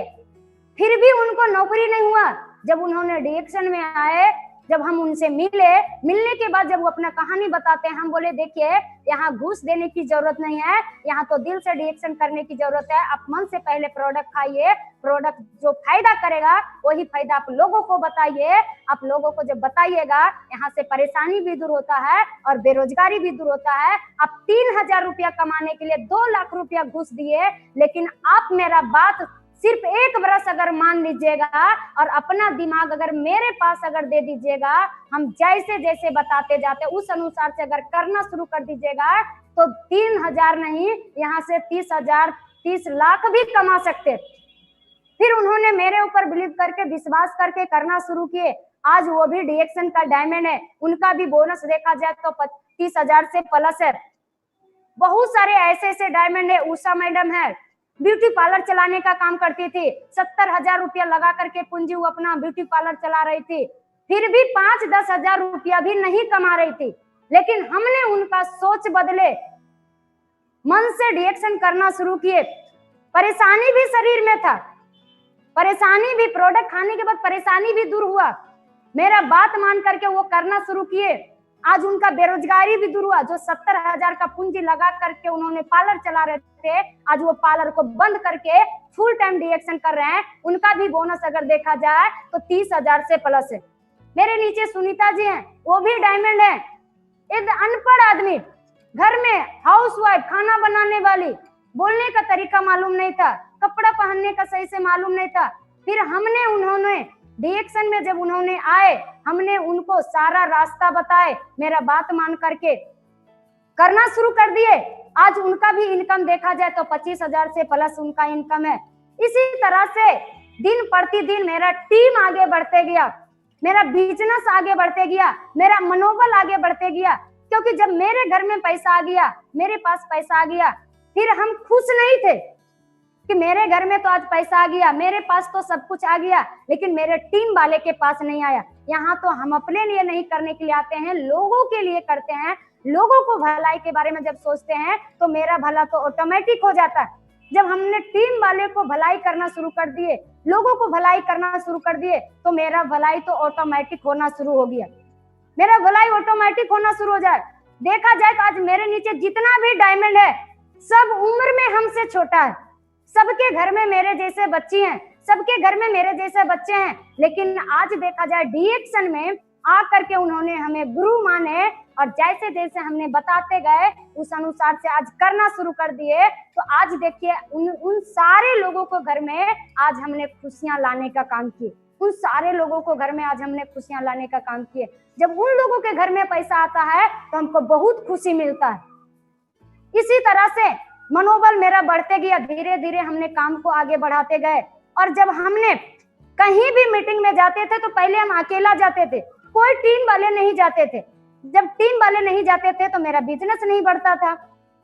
फिर भी उनको नौकरी नहीं हुआ। जब उन्होंने डीएक्शन में आए, जब हम उनसे मिलने के बाद जब वो अपना कहानी बताते हैं, हम बोले देखिए यहाँ घूस देने की जरूरत नहीं है, यहाँ तो दिल से डीएक्शन करने की जरूरत है। आप मन से पहले प्रोडक्ट खाइए, प्रोडक्ट जो फायदा करेगा वही फायदा आप लोगों को बताइए। आप लोगों को जब बताइएगा, यहाँ से परेशानी भी दूर होता है और बेरोजगारी भी दूर होता है। आप 3,000 रुपया कमाने के लिए 2 लाख रुपया घूस दिए, लेकिन आप मेरा बात सिर्फ 1 बरस अगर मान लीजिएगा और अपना दिमाग अगर मेरे पास अगर दे दीजिएगा, हम जैसे जैसे बताते जाते उस अनुसार से अगर करना शुरू कर दीजिएगा, तो 3,000 नहीं, यहाँ से 30,000, 30 लाख भी कमा सकते। फिर उन्होंने मेरे ऊपर बिलीव करके, विश्वास करके करना शुरू किए। आज वो भी डीएक्शन का डायमंड है, उनका भी बोनस देखा जाए तो 30,000 से प्लस है। बहुत सारे ऐसे ऐसे डायमंड है। उषा मैडम है, ब्यूटी पार्लर चलाने का काम करती थी, 70,000 रुपया लगा करके पूंजी वो अपना ब्यूटी पार्लर चला रही थी, फिर भी 5-10 हजार रुपया भी नहीं कमा रही थी। लेकिन हमने उनका सोच बदले, मन से डीएक्शन करना शुरू किए। परेशानी भी शरीर में था, परेशानी भी, प्रोडक्ट खाने के बाद परेशानी भी दूर हुआ। मेरा बात मान करके वो करना शुरू किए। आज उनका बेरोजगारी भी दूर हुआ। जो 70,000 का पूंजी लगा करके उन्होंने पार्लर चला रहे थे, आज वो पार्लर को बंद करके फुल टाइम डीएक्शन कर रहे हैं। उनका भी बोनस अगर देखा जाए तो 30,000 से प्लस है। मेरे नीचे सुनीता जी हैं, वो भी डायमंड है। एक अनपढ़ आदमी, घर में हाउसवाइफ, खाना बनाने वाली, बोलने का तरीका मालूम नहीं था, कपड़ा पहनने का सही से मालूम नहीं था। फिर हमने उन्होंने डीएक्शन में जब उन्होंने आए, हमने उनको सारा रास्ता बताए, मेरा बात मान करके करना शुरू कर दिए। आज उनका भी इनकम देखा जाए तो 25,000 से प्लस उनका इनकम है। इसी तरह से दिन प्रतिदिन मेरा टीम आगे बढ़ते गया, मेरा बिजनेस आगे बढ़ते गया, मेरा मनोबल आगे बढ़ते गया। क्योंकि जब मेरे घर में पैसा आ गया, मेरे पास पैसा आ गया, फिर हम खुश नहीं थे कि मेरे घर में तो आज पैसा आ गया, मेरे पास तो सब कुछ आ गया, लेकिन मेरे टीम वाले के पास नहीं आया। यहाँ तो हम अपने लिए नहीं करने के लिए आते हैं, लोगों के लिए करते हैं। लोगों को भलाई के बारे में जब सोचते हैं तो मेरा भला तो ऑटोमेटिक हो जाता है। जब हमने टीम वाले को भलाई करना शुरू कर दिए, लोगों को भलाई करना शुरू कर दिए, तो मेरा भलाई तो ऑटोमेटिक होना शुरू हो गया। मेरा भलाई ऑटोमेटिक होना शुरू हो जाए। देखा जाए तो आज मेरे नीचे जितना भी डायमंड है सब उम्र में हमसे छोटा है। सबके घर में मेरे जैसे बच्ची हैं, सबके घर में मेरे जैसे बच्चे हैं, लेकिन आज देखा जाए डीएक्शन में आकर के उन्होंने हमें गुरु माने और जैसे जैसे हमने बताते गए उस अनुसार से आज करना शुरू कर दिए। तो आज देखिए उन सारे लोगों को घर में आज हमने खुशियां लाने का काम किए। उन सारे लोगों को घर में आज हमने खुशियां लाने का काम किए। जब उन लोगों के घर में पैसा आता है तो हमको बहुत खुशी मिलता है। इसी तरह से मनोबल मेरा बढ़ते गया, धीरे धीरे हमने काम को आगे बढ़ाते गए। और जब हमने कहीं भी मीटिंग में जाते थे तो पहले हम अकेला जाते थे, कोई टीम वाले नहीं जाते थे। जब टीम वाले नहीं जाते थे तो मेरा बिजनेस नहीं बढ़ता था।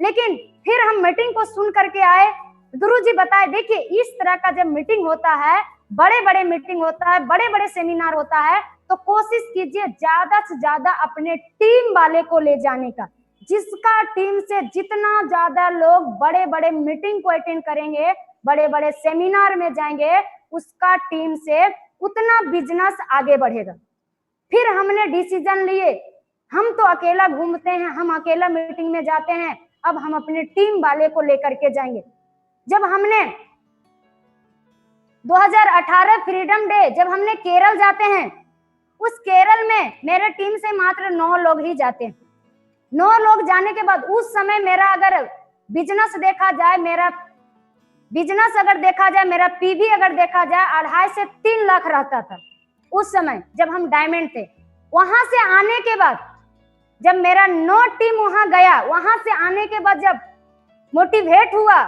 लेकिन फिर हम मीटिंग को सुन करके आए, गुरुजी बताए देखिए इस तरह का जब मीटिंग होता है, बड़े बड़े मीटिंग होता है, बड़े बड़े सेमिनार होता है, तो कोशिश कीजिए ज्यादा से ज्यादा अपने टीम वाले को ले जाने का। जिसका टीम से जितना ज्यादा लोग बड़े बड़े मीटिंग को अटेंड करेंगे, बड़े बड़े सेमिनार में जाएंगे, उसका टीम से उतना बिजनेस आगे बढ़ेगा। फिर हमने डिसीजन लिए, हम तो अकेला घूमते हैं, हम अकेला मीटिंग में जाते हैं, अब हम अपने टीम वाले को लेकर के जाएंगे। जब हमने 2018 फ्रीडम डे जब हमने केरल जाते हैं, उस केरल में मेरे टीम से मात्र 9 लोग ही जाते हैं। 9 लोग जाने के बाद उस समय मेरा अगर बिजनेस देखा जाए, मेरा पीवी अगर देखा जाए 2.5 से 3 लाख रहता था उस समय जब हम डायमंड थे। वहां से आने के बाद जब मेरा 9 टीम वहां गया, वहां से आने के बाद जब मोटिवेट हुआ,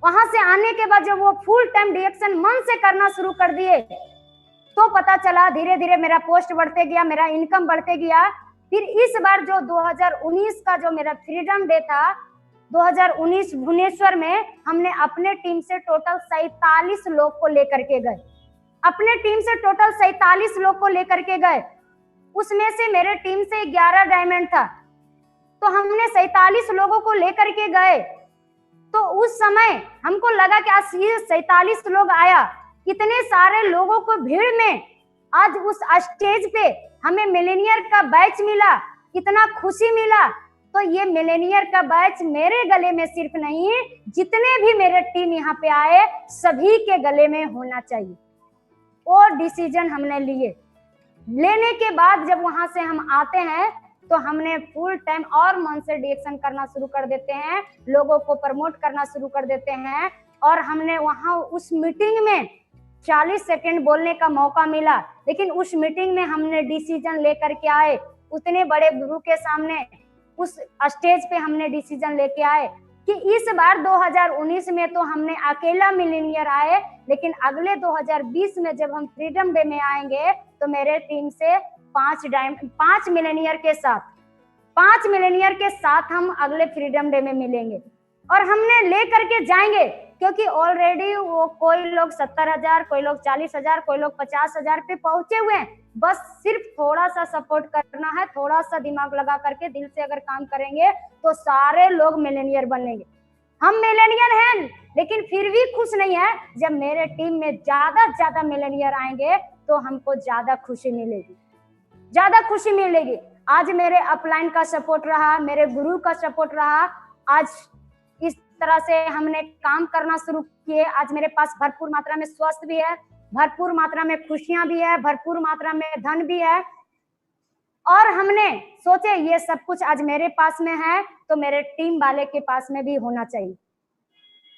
वहां से आने के बाद जब वो फुल टाइम डिएक्शन मन से करना शुरू कर दिए, तो पता चला धीरे धीरे मेरा पोस्ट बढ़ते गया, मेरा इनकम बढ़ते गया। फिर इस बार जो 2019 का जो मेरा फ्रीडम डे था, 2019 भुवनेश्वर में हमने अपने टीम से टोटल 47 लोग को लेकर के गए। अपने टीम से टोटल 47 लोग को लेकर के गए। उसमें से मेरे टीम से 11 डायमंड था, तो हमने 47 लोगों को लेकर के गए। तो उस समय हमको लगा कि आज 47 लोग आया, इतने सारे लोगों को भीड़ में आज उस स्टेज पे हमें मिलेनियर का बैच मिला, इतना खुशी मिला। तो ये मिलेनियर का बैच मेरे गले में सिर्फ नहीं, जितने भी मेरे टीम यहाँ पे आए सभी के गले में होना चाहिए। और डिसीजन हमने लिए। लेने के बाद जब वहां से हम आते हैं तो हमने फुल टाइम और मन से डिएक्शन करना शुरू कर देते हैं, लोगों को प्रमोट करना शुरू कर देते हैं। और हमने वहां उस मीटिंग में 40 सेकंड बोलने का मौका मिला, लेकिन उस मीटिंग में हमने डिसीजन लेकर के आए। उतने बड़े गुरु के सामने उस स्टेज पे हमने डिसीजन लेके आए कि इस बार 2019 में तो हमने अकेला मिलेनियर आए, लेकिन अगले 2020 में जब हम फ्रीडम डे में आएंगे तो मेरे टीम से 5 मिलेनियर के साथ हम अगले फ्रीडम डे में मिलेंगे। और हमने ले करके जाएंगे, क्योंकि ऑलरेडी वो कोई लोग 70,000, कोई लोग 40,000, कोई लोग 50,000 पे पहुंचे हुए हैं। बस सिर्फ थोड़ा सा सपोर्ट करना है, थोड़ा सा दिमाग लगा करके दिल से अगर काम करेंगे तो सारे लोग मिलेनियर बनेंगे। हम मिलेनियर हैं, लेकिन फिर भी खुश नहीं है। जब मेरे टीम में ज्यादा मिलेनियर आएंगे तो हमको ज्यादा खुशी मिलेगी। आज मेरे अपलाइन का सपोर्ट रहा, मेरे गुरु का सपोर्ट रहा। आज इस तरह से हमने काम करना शुरू किए। आज मेरे पास भरपूर मात्रा में स्वास्थ्य भी है, भरपूर मात्रा में खुशियां भी है, भरपूर मात्रा में धन भी है। और हमने सोचे ये सब कुछ आज मेरे पास में है तो मेरे टीम वाले के पास में भी होना चाहिए।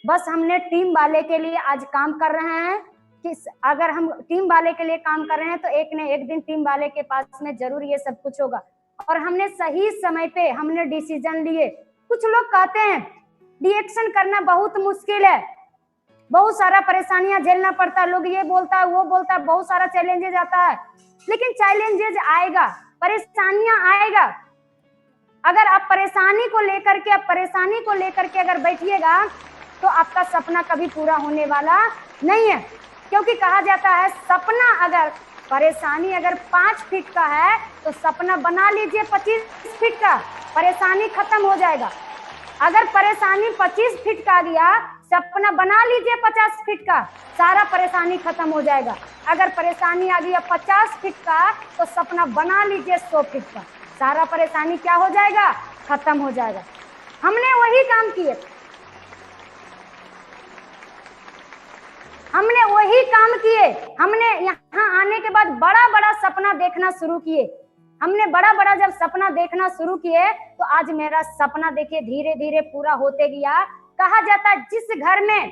बस हमने टीम वाले के लिए आज काम कर रहे हैं कि अगर हम टीम वाले के लिए काम कर रहे हैं तो एक न एक दिन टीम वाले के पास में जरूर ये सब कुछ होगा। और हमने सही समय पे हमने डिसीजन लिए। कुछ लोग कहते हैं डिएक्शन करना बहुत मुश्किल है, बहुत सारा परेशानियां झेलना पड़ता है, लोग ये बोलता है वो बोलता है, बहुत सारा चैलेंजेस आता है। लेकिन चैलेंजेस आएगा, परेशानियां आएगा। अगर आप परेशानी को लेकर के अगर बैठिएगा तो आपका सपना कभी पूरा होने वाला नहीं है। क्योंकि कहा जाता है सपना अगर परेशानी अगर 5 फीट का है तो सपना बना लीजिए 25 फीट का, परेशानी खत्म हो जाएगा। अगर परेशानी 25 फीट का आ गया, सपना बना लीजिए 50 फीट का, सारा परेशानी खत्म हो जाएगा। अगर परेशानी आ गई 50 फीट का तो सपना बना लीजिए 100 फीट का, सारा परेशानी क्या हो जाएगा, खत्म हो जाएगा। हमने वही काम किए, हमने वही काम किए। हमने यहाँ आने के बाद बड़ा बड़ा सपना देखना शुरू किए। हमने बड़ा बड़ा जब सपना देखना शुरू किए तो आज मेरा सपना देखिए धीरे धीरे पूरा होते गया। कहा जाता है जिस घर में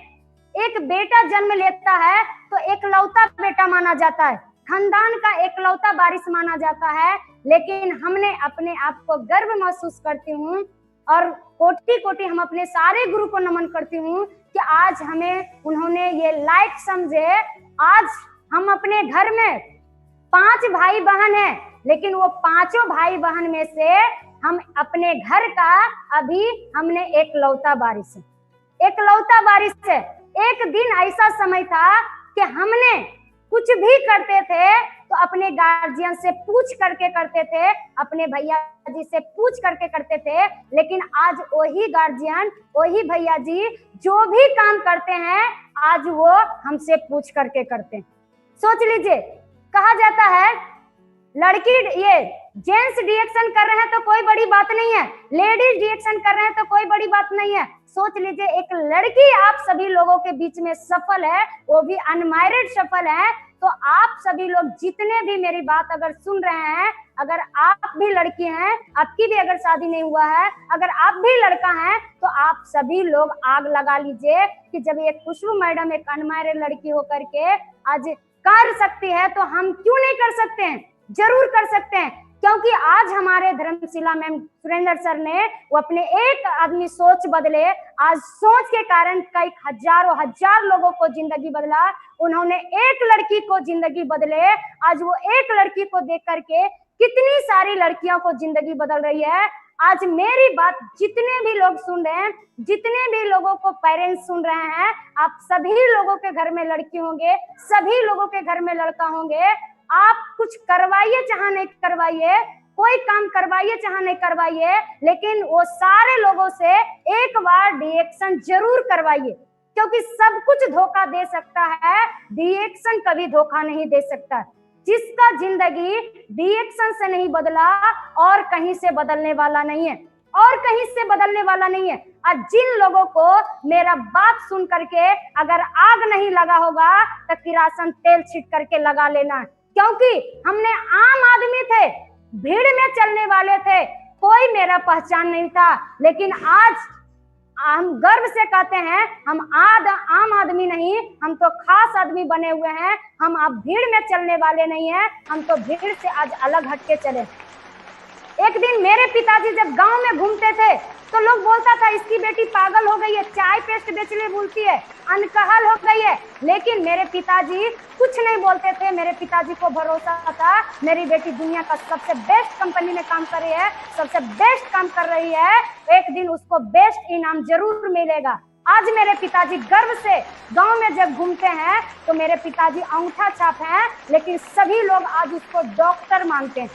एक बेटा जन्म लेता है तो एकलौता बेटा माना जाता है, खानदान का एकलौता वारिस माना जाता है। लेकिन हमने अपने आप को गर्व महसूस करती हूँ और कोटि कोटि हम अपने सारे गुरु को नमन करती हूँ कि आज हमें उन्होंने ये लायक समझे। आज हम अपने घर में 5 भाई बहन हैं, लेकिन वो 5 भाई बहन में से हम अपने घर का अभी हमने एकलौता वारिस है, एकलौता वारिस है। एक दिन ऐसा समय था कि हमने कुछ भी करते थे तो अपने गार्जियन से पूछ करके करते थे, अपने भैया जी से पूछ करके करते थे। लेकिन आज वही गार्जियन, वही भैया जी जो भी काम करते हैं आज वो हमसे पूछ करके करते हैं। सोच लीजिए, कहा जाता है लड़की ये जेंट्स रिएक्शन कर रहे हैं तो कोई बड़ी बात नहीं है, लेडीज रिएक्शन कर रहे हैं तो कोई बड़ी बात नहीं है। सोच लीजिए एक लड़की आप सभी लोगों के बीच में सफल है, वो भी अनमैरिड सफल है। तो आप सभी लोग जितने भी मेरी बात अगर सुन रहे हैं, अगर आप भी लड़की हैं, आपकी भी अगर शादी नहीं हुआ है, अगर आप भी लड़का हैं, तो आप सभी लोग आग लगा लीजिए कि जब एक खुशबू मैडम एक अनमैरिड लड़की होकर के आज कर सकती है तो हम क्यों नहीं कर सकते हैं, जरूर कर सकते हैं। क्योंकि आज हमारे धर्मशिला मैम सुरेंद्र सर ने वो अपने एक आदमी सोच बदले, आज सोच के कारण कई हजारों हजार लोगों को जिंदगी बदला। उन्होंने एक लड़की को जिंदगी बदले, आज वो एक लड़की को देख करके कितनी सारी लड़कियों को जिंदगी बदल रही है। आज मेरी बात जितने भी लोग सुन रहे हैं, जितने भी लोगों को पेरेंट्स सुन रहे हैं, आप सभी लोगों के घर में लड़की होंगे, सभी लोगों के घर में लड़का होंगे। आप कुछ करवाइए चाहे नहीं करवाइए, कोई काम करवाइए चाहे नहीं करवाइए, लेकिन वो सारे लोगों से एक बार रिएक्शन जरूर करवाइए। क्योंकि सब कुछ धोखा दे सकता है, रिएक्शन कभी धोखा नहीं दे सकता। जिसका जिंदगी रिएक्शन से नहीं बदला और कहीं से बदलने वाला नहीं है, और कहीं से बदलने वाला नहीं है। और जिन लोगों को मेरा बात सुन करके अगर आग नहीं लगा होगा तो किरासन तेल छिट करके लगा लेना। क्योंकि हमने आम आदमी थे, भीड़ में चलने वाले थे, कोई मेरा पहचान नहीं था। लेकिन आज हम गर्व से कहते हैं हम आम आदमी नहीं, हम तो खास आदमी बने हुए हैं। हम अब भीड़ में चलने वाले नहीं हैं, हम तो भीड़ से आज अलग हटके चले। एक दिन मेरे पिताजी जब गांव में घूमते थे तो लोग बोलता था इसकी बेटी पागल हो गई है, चाय पेस्ट बेचने भूलती है, अनकहल हो गई है। लेकिन मेरे पिताजी कुछ नहीं बोलते थे, मेरे पिताजी को भरोसा था मेरी बेटी दुनिया का सबसे बेस्ट कंपनी में काम कर रही है, सबसे बेस्ट काम कर रही है, एक दिन उसको बेस्ट इनाम जरूर मिलेगा। आज मेरे पिताजी गर्व से गांव में जब घूमते हैं तो मेरे पिताजी अंगूठा छाप हैं, लेकिन सभी लोग आज उसको डॉक्टर मानते हैं।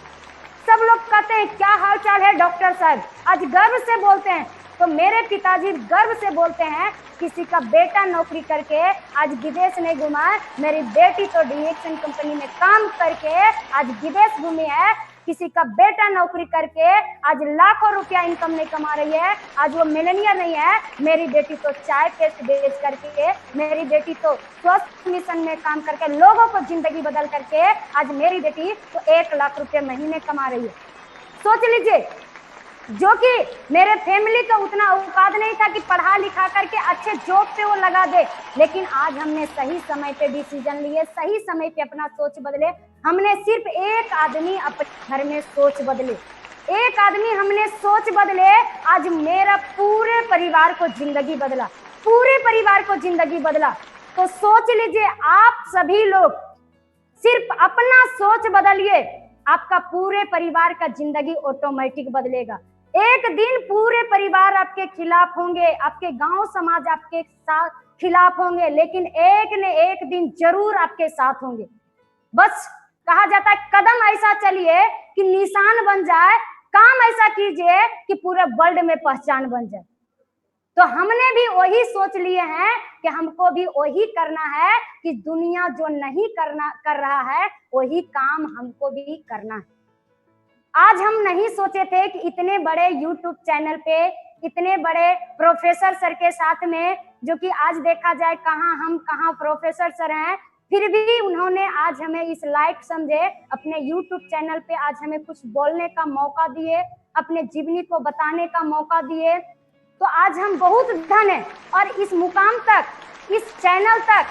सब लोग कहते हैं क्या हाल चाल है डॉक्टर साहब, आज गर्व से बोलते हैं। तो मेरे पिताजी गर्व से बोलते हैं किसी का बेटा नौकरी करके आज विदेश नहीं घुमा, मेरी बेटी तो रिएक्शन कंपनी में काम करके आज विदेश घूमी है। किसी का बेटा नौकरी करके आज लाखों रुपया इनकम नहीं कमा रही है, आज वो मिलेनियर नहीं है। मेरी बेटी तो चाय पेस्ट बेच करके, मेरी बेटी तो स्वास्थ्य मिशन में काम करके लोगों को जिंदगी बदल करके आज मेरी बेटी तो 1 लाख रुपए महीने कमा रही है। सोच लीजिए, जो कि मेरे फैमिली का उतना औकात नहीं था कि पढ़ा लिखा करके अच्छे जॉब पे वो लगा दे, लेकिन आज हमने सही समय पे डिसीजन लिए, सही समय पे अपना सोच बदले। हमने सिर्फ एक आदमी अपने घर में सोच बदले, एक आदमी हमने सोच बदले, आज मेरा पूरे परिवार को जिंदगी बदला, पूरे परिवार को जिंदगी बदला। तो सोच लीजिए आप सभी लोग सिर्फ अपना सोच बदलिए, आपका पूरे परिवार का जिंदगी ऑटोमेटिक बदलेगा। एक दिन पूरे परिवार आपके खिलाफ होंगे, आपके गांव समाज आपके साथ खिलाफ होंगे, लेकिन एक न एक दिन जरूर आपके साथ होंगे। बस कहा जाता है कदम ऐसा चलिए कि निशान बन जाए, काम ऐसा कीजिए कि पूरे वर्ल्ड में पहचान बन जाए। तो हमने भी वही सोच लिए हैं कि हमको भी वही करना है कि दुनिया जो नहीं कर रहा है वही काम हमको भी करना है। आज हम नहीं सोचे थे कि इतने बड़े YouTube चैनल पे इतने बड़े प्रोफेसर सर के साथ में, जो कि आज देखा जाए कहाँ प्रोफेसर सर हैं, फिर भी उन्होंने आज हमें इस लायक समझे, अपने YouTube चैनल पे आज हमें कुछ बोलने का मौका दिए, अपने जीवनी को बताने का मौका दिए। तो आज हम बहुत धन्य हैं और इस मुकाम तक, इस चैनल तक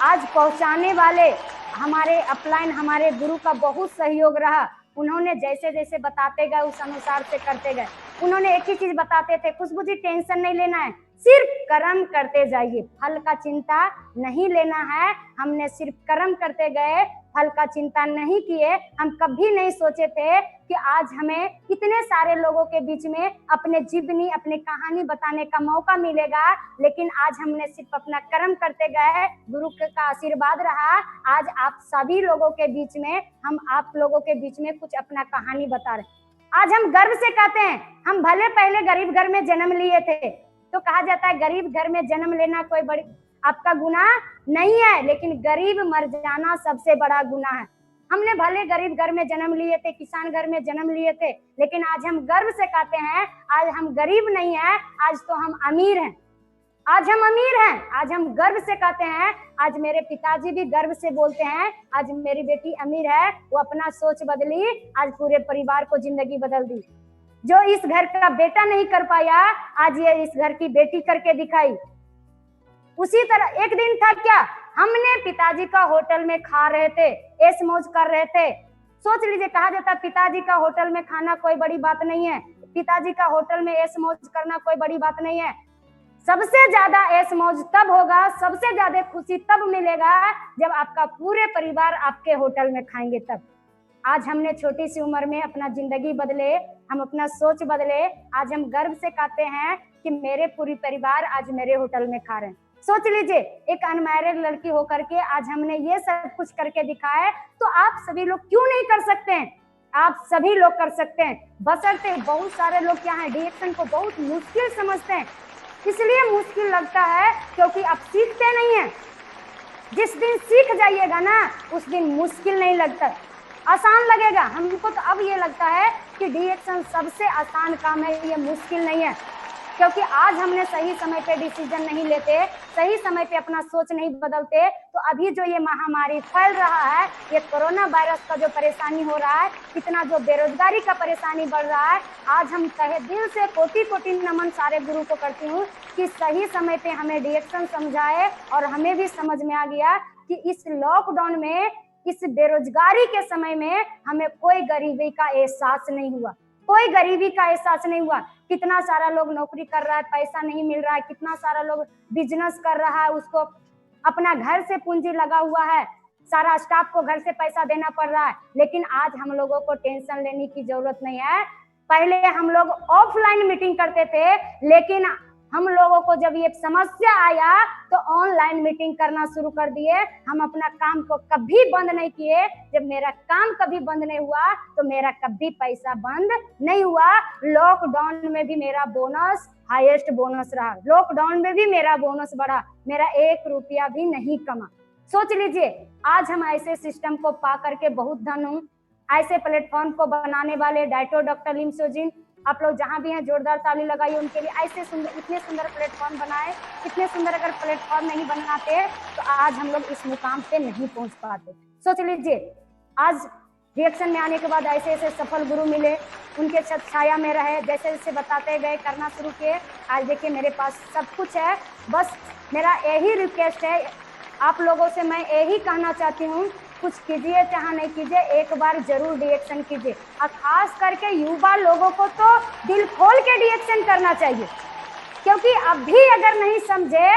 आज पहुंचाने वाले हमारे अपलाइन, हमारे गुरु का बहुत सहयोग रहा। उन्होंने जैसे जैसे बताते गए उस अनुसार से करते गए। उन्होंने एक ही चीज बताते थे, खुशबू जी टेंशन नहीं लेना है, सिर्फ कर्म करते जाइए, फल का चिंता नहीं लेना है। हमने सिर्फ कर्म करते गए, फल का चिंता नहीं किए। हम कभी नहीं सोचे थे कि आज हमें इतने सारे लोगों के बीच में अपने जीवनी, अपनी कहानी बताने का मौका मिलेगा, लेकिन आज हमने सिर्फ अपना कर्म करते गए, गुरु का आशीर्वाद रहा। आज आप सभी लोगों के बीच में, हम आप लोगों के बीच में कुछ अपना कहानी बता रहे। आज हम गर्व से कहते हैं, हम भले पहले गरीब घर में जन्म लिए थे, तो कहा जाता है गरीब घर में जन्म लेना कोई बड़ी आपका गुनाह नहीं है, लेकिन गरीब मर जाना सबसे बड़ा गुनाह है। हमने भले गरीब घर में जन्म लिए थे, किसान घर में जन्म लिए थे, लेकिन आज हम गर्व से कहते हैं आज हम गरीब नहीं है, आज तो हम अमीर हैं। आज हम अमीर हैं, आज हम गर्व से कहते हैं। आज मेरे पिताजी भी गर्व से बोलते हैं आज मेरी बेटी अमीर है, वो अपना सोच बदली, आज पूरे परिवार को जिंदगी बदल दी। जो इस घर का बेटा नहीं कर पाया, आज ये इस घर की बेटी करके दिखाई। उसी तरह एक दिन था क्या, हमने पिताजी का होटल में खा रहे थे, ऐश मौज कर रहे थे। सोच लीजिए, कहा जाता है पिताजी का होटल में खाना कोई बड़ी बात नहीं है, पिताजी का होटल में ऐश मौज करना कोई बड़ी बात नहीं है। सबसे ज्यादा ऐश मौज तब होगा, सबसे ज्यादा खुशी तब मिलेगा जब आपका पूरे परिवार आपके होटल में खाएंगे तब। आज हमने छोटी सी उम्र में अपना जिंदगी बदले, हम अपना सोच बदले। आज हम गर्व से कहते हैं कि मेरे पूरी परिवार आज मेरे होटल में खा रहे हैं। सोच लीजिए, एक अनमैरिड लड़की होकर के आज हमने ये सब कुछ करके दिखाया, तो आप सभी लोग क्यों नहीं कर सकते हैं? आप सभी लोग कर सकते हैं, बशर्ते बहुत सारे लोग क्या है, डिएक्शन को बहुत मुश्किल समझते हैं। इसलिए मुश्किल लगता है क्योंकि आप सीखते नहीं हैं। जिस दिन सीख जाइएगा ना, उस दिन मुश्किल नहीं लगता, आसान लगेगा। हमको तो अब ये लगता है कि डिएक्शन सबसे आसान काम है, ये मुश्किल नहीं है। क्योंकि आज हमने सही समय पे डिसीजन नहीं लेते, सही समय पे अपना सोच नहीं बदलते, तो अभी जो ये महामारी फैल रहा है, ये कोरोना वायरस का जो परेशानी हो रहा है, कितना जो बेरोजगारी का परेशानी बढ़ रहा है, आज हम तहे दिल से कोटि कोटि नमन सारे गुरु को करती हूँ कि सही समय पे हमें डिएक्शन समझाए। और हमें भी समझ में आ गया कि इस लॉकडाउन में, इस बेरोजगारी के समय में हमें कोई गरीबी का एहसास नहीं हुआ, कोई गरीबी का एहसास नहीं हुआ। कितना सारा लोग नौकरी कर रहा है, पैसा नहीं मिल रहा है, कितना सारा लोग बिजनेस कर रहा है, उसको अपना घर से पूंजी लगा हुआ है, सारा स्टाफ को घर से पैसा देना पड़ रहा है। लेकिन आज हम लोगों को टेंशन लेने की जरूरत नहीं है। पहले हम लोग ऑफलाइन मीटिंग करते थे, लेकिन हम लोगों को जब ये समस्या आया तो ऑनलाइन मीटिंग करना शुरू कर दिए। हम अपना काम को कभी बंद नहीं किए। जब मेरा काम कभी बंद नहीं हुआ तो मेरा कभी पैसा बंद नहीं हुआ। लॉकडाउन में भी मेरा बोनस हाईएस्ट बोनस रहा, लॉकडाउन में भी मेरा बोनस बढ़ा, मेरा 1 रुपया भी नहीं कमा। सोच लीजिए, आज हम ऐसे सिस्टम को पा करके बहुत धन हूँ। ऐसे प्लेटफॉर्म को बनाने वाले डाइटो डॉक्टर लिमसोजिन, आप लोग जहाँ भी हैं जोरदार ताली लगाइए उनके लिए। ऐसे सुंदर, इतने सुंदर प्लेटफॉर्म बनाए, इतने सुंदर अगर प्लेटफॉर्म नहीं बनाते तो आज हम लोग इस मुकाम पे नहीं पहुंच पाते। सोच लीजिए, आज रिएक्शन में आने के बाद ऐसे ऐसे सफल गुरु मिले, उनके छत छाया में रहे, जैसे जैसे बताते गए, करना शुरू किए। आज देखिए मेरे पास सब कुछ है। बस मेरा यही रिक्वेस्ट है आप लोगों से, मैं यही कहना चाहती हूँ, कुछ कीजिए चाहे नहीं कीजिए, एक बार जरूर डिएक्शन कीजिए। और खास करके युवा लोगों को तो दिल खोल के डिएक्शन करना चाहिए, क्योंकि अभी अगर नहीं समझे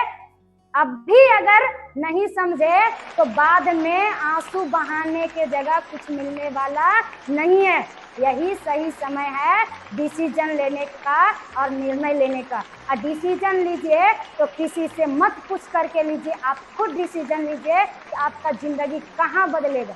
अभी अगर नहीं समझे तो बाद में आंसू बहाने के जगह कुछ मिलने वाला नहीं है। यही सही समय है डिसीजन लेने का और निर्णय लेने का। और डिसीजन लीजिए तो किसी से मत पूछ करके लीजिए, आप खुद डिसीजन लीजिए कि आपका जिंदगी कहाँ बदलेगा।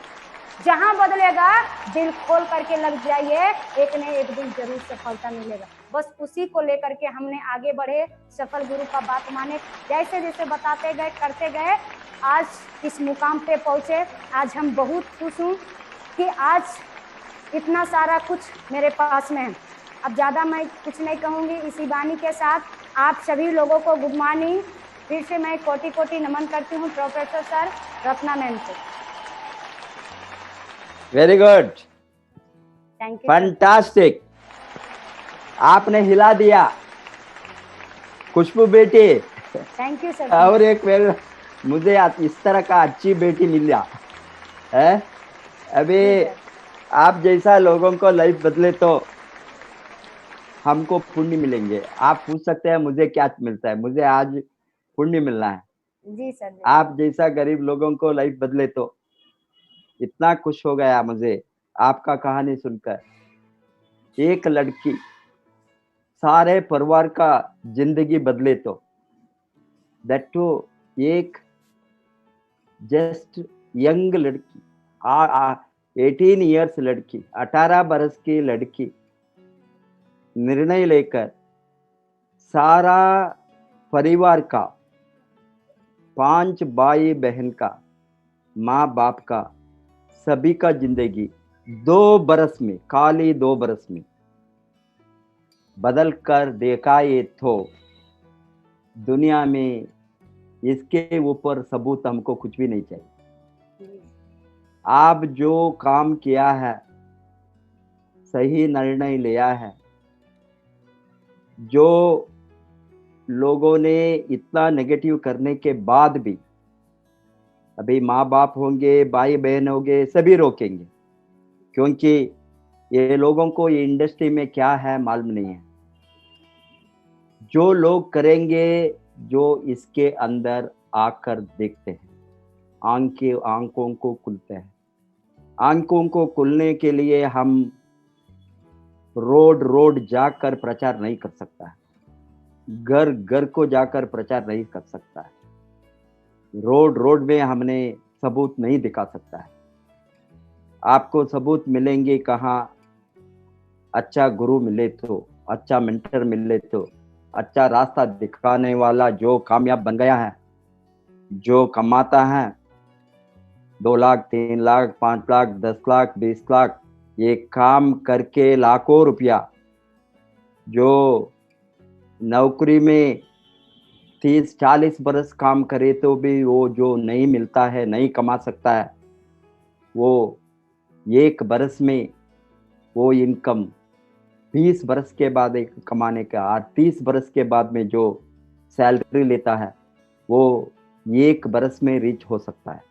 जहां बदलेगा दिल खोल करके लग जाइए, एक न एक दिन जरूर सफलता मिलेगा। बस उसी को लेकर के हमने आगे बढ़े, सफल गुरु का बात माने, जैसे जैसे बताते गए करते गए आज इस मुकाम पे पहुंचे। आज हम बहुत खुश हूँ कि आज इतना सारा कुछ मेरे पास में है। अब ज्यादा मैं कुछ नहीं कहूंगी। इसी वाणी के साथ आप सभी लोगों को गुड मॉर्निंग। फिर से मैं कोटि कोटि नमन करती हूँ प्रोफेसर सर रत्ना मैम को। Very good, thank you. Fantastic, आपने हिला दिया खुशबू बेटी। Thank you sir. और एक मुझे इस तरह का अच्छी बेटी मिला है। अभी आप जैसा लोगों को लाइफ बदले तो हमको पुण्य मिलेंगे। आप पूछ सकते हैं मुझे क्या मिलता है, मुझे आज पुण्य मिलना है। जी सर। आप जैसा गरीब लोगों को लाइफ बदले तो इतना खुश हो गया मुझे आपका कहानी सुनकर। एक लड़की सारे परिवार का जिंदगी बदले तो, दैट टू एक जस्ट यंग लड़की, 18 इयर्स लड़की, 18 बरस की लड़की निर्णय लेकर सारा परिवार का, 5 भाई बहन का, माँ बाप का, सभी का जिंदगी 2 बरस में, खाली 2 बरस में बदल कर देखा। ये तो दुनिया में इसके ऊपर सबूत हमको कुछ भी नहीं चाहिए। आप जो काम किया है, सही निर्णय लिया है, जो लोगों ने इतना नेगेटिव करने के बाद भी, अभी माँ बाप होंगे, भाई बहन होंगे, सभी रोकेंगे, क्योंकि ये लोगों को ये इंडस्ट्री में क्या है मालूम नहीं है। जो लोग करेंगे, जो इसके अंदर आकर देखते हैं, आंखों को खुलते हैं। आंखों को खुलने के लिए हम रोड जाकर प्रचार नहीं कर सकता है, घर घर को जाकर प्रचार नहीं कर सकता है, रोड में हमने सबूत नहीं दिखा सकता है। आपको सबूत मिलेंगे कहाँ? अच्छा गुरु मिले तो, अच्छा मेंटर मिले तो, अच्छा रास्ता दिखाने वाला जो कामयाब बन गया है, जो कमाता है 2 लाख, 3 लाख, 5 लाख, 10 लाख, 20 लाख, ये काम करके लाखों रुपया, जो नौकरी में 30-40 बरस काम करे तो भी वो जो नहीं मिलता है, नहीं कमा सकता है, वो 1 बरस में वो इनकम 20 बरस के बाद एक कमाने का, और 30 बरस के बाद में जो सैलरी लेता है वो 1 बरस में रीच हो सकता है।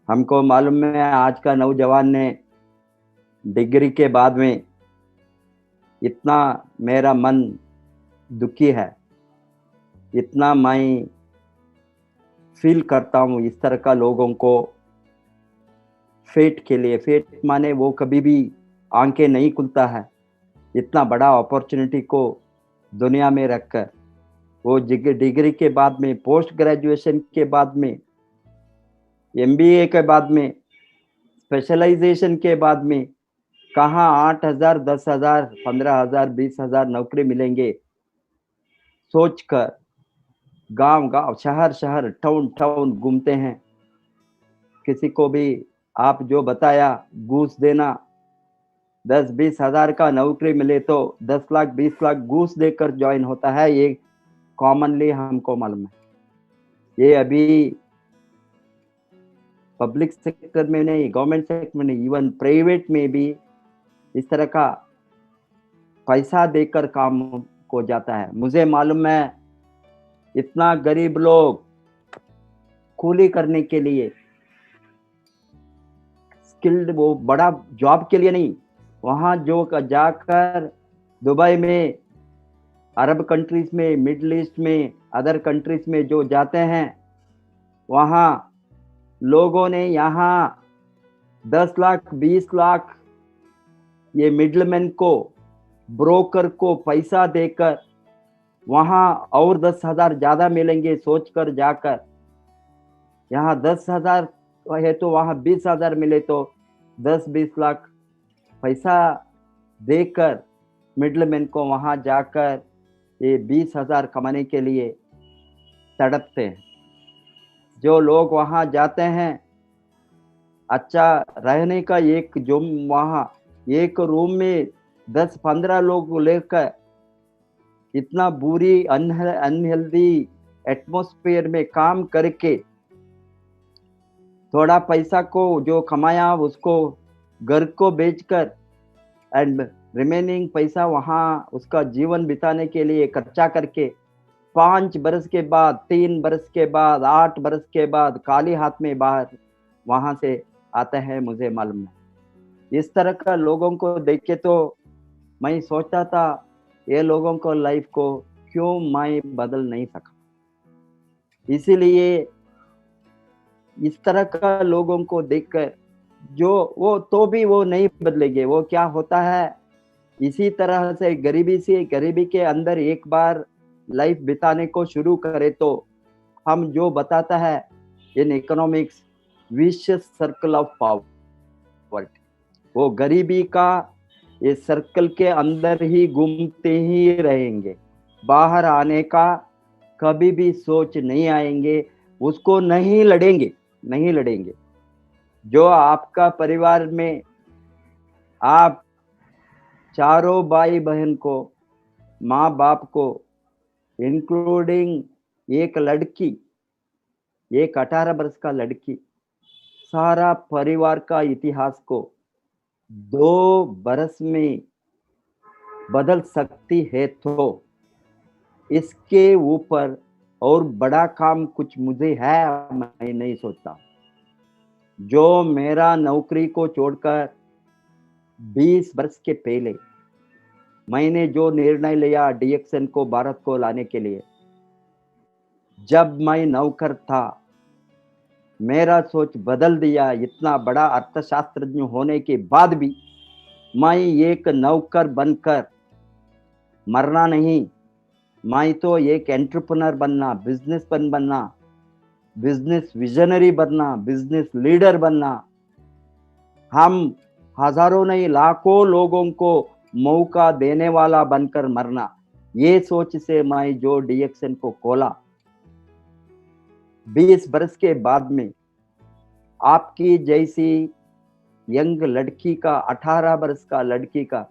हमको मालूम है आज का नौजवान ने डिग्री के बाद में, इतना मेरा मन दुखी है, इतना मैं फील करता हूँ इस तरह का लोगों को फेट के लिए। फेट माने वो कभी भी आंखें नहीं खुलता है, इतना बड़ा अपॉर्चुनिटी को दुनिया में रखकर वो डिग्री के बाद में, पोस्ट ग्रेजुएशन के बाद में, MBA के बाद में, स्पेशलाइजेशन के बाद में कहाँ 8,000, 10,000, 15,000, 20,000 नौकरी मिलेंगे सोचकर गांव शहर टाउन घूमते हैं। किसी को भी आप जो बताया घूस देना, 10-20 हजार का नौकरी मिले तो 10 लाख 20 लाख घूस देकर ज्वाइन होता है, ये कॉमनली हमको मालूम है। ये अभी पब्लिक सेक्टर में नहीं, गवर्नमेंट सेक्टर में नहीं, इवन प्राइवेट में भी इस तरह का पैसा देकर काम को जाता है। मुझे मालूम है इतना गरीब लोग कूली करने के लिए, स्किल्ड, वो बड़ा जॉब के लिए नहीं, वहां जो जाकर दुबई में अरब कंट्रीज में, मिडल ईस्ट में, अदर कंट्रीज में जो जाते हैं, वहाँ लोगों ने यहाँ 10 लाख 20 लाख ये मिडलमैन को, ब्रोकर को पैसा देकर वहाँ और 10,000 ज्यादा मिलेंगे सोचकर जाकर, यहाँ 10,000 है तो वहाँ 20,000 मिले तो 10-20 लाख पैसा देकर मिडलमैन को वहाँ जाकर ये 20,000 कमाने के लिए तड़पते हैं। जो लोग वहाँ जाते हैं, अच्छा रहने का एक जो वहाँ एक रूम में 10-15 लोग लेकर इतना बुरी अनहेल्दी एटमॉस्फेयर में काम करके थोड़ा पैसा को जो कमाया उसको घर को बेचकर एंड रिमेनिंग पैसा वहाँ उसका जीवन बिताने के लिए खर्चा करके 5 बरस के बाद, 3 बरस के बाद, 8 बरस के बाद खाली हाथ में बाहर वहां से आता है, मुझे मालूम है। इस तरह का लोगों को देख के तो मैं सोचता था ये लोगों को लाइफ को क्यों मैं बदल नहीं सका। इसीलिए इस तरह का लोगों को देखकर जो वो तो भी वो नहीं बदलेंगे। वो क्या होता है, इसी तरह से गरीबी के अंदर एक बार लाइफ बिताने को शुरू करे तो हम जो बताता है in economics vicious circle of poverty, वो गरीबी का ये सर्कल के अंदर ही घूमते ही रहेंगे, बाहर आने का कभी भी सोच नहीं आएंगे, उसको नहीं लड़ेंगे। जो आपका परिवार में आप चारों भाई बहन को, माँ बाप को, इंक्लूडिंग एक लड़की, एक 18 वर्ष का लड़की, सारा परिवार का इतिहास को 2 बरस में बदल सकती है, तो इसके ऊपर और बड़ा काम कुछ मुझे है मैं नहीं सोचता। जो मेरा नौकरी को छोड़कर 20 वर्ष के पहले मैंने जो निर्णय लिया डीएक्सएन को भारत को लाने के लिए, जब मैं नौकर था मेरा सोच बदल दिया। इतना बड़ा अर्थशास्त्रज्ञ होने के बाद भी मैं एक नौकर बनकर मरना नहीं, मैं तो एक एंटरप्रेन्योर बनना, बिजनेसमैन बनना, बिजनेस विजनरी बनना, बिजनेस लीडर बनना, हम हजारों नहीं लाखों लोगों को मौका देने वाला बनकर मरना। ये सोच से मैं जो डीएक्सएन को खोला, 20 बरस के बाद में आपकी जैसी यंग लड़की का, 18 बरस का लड़की का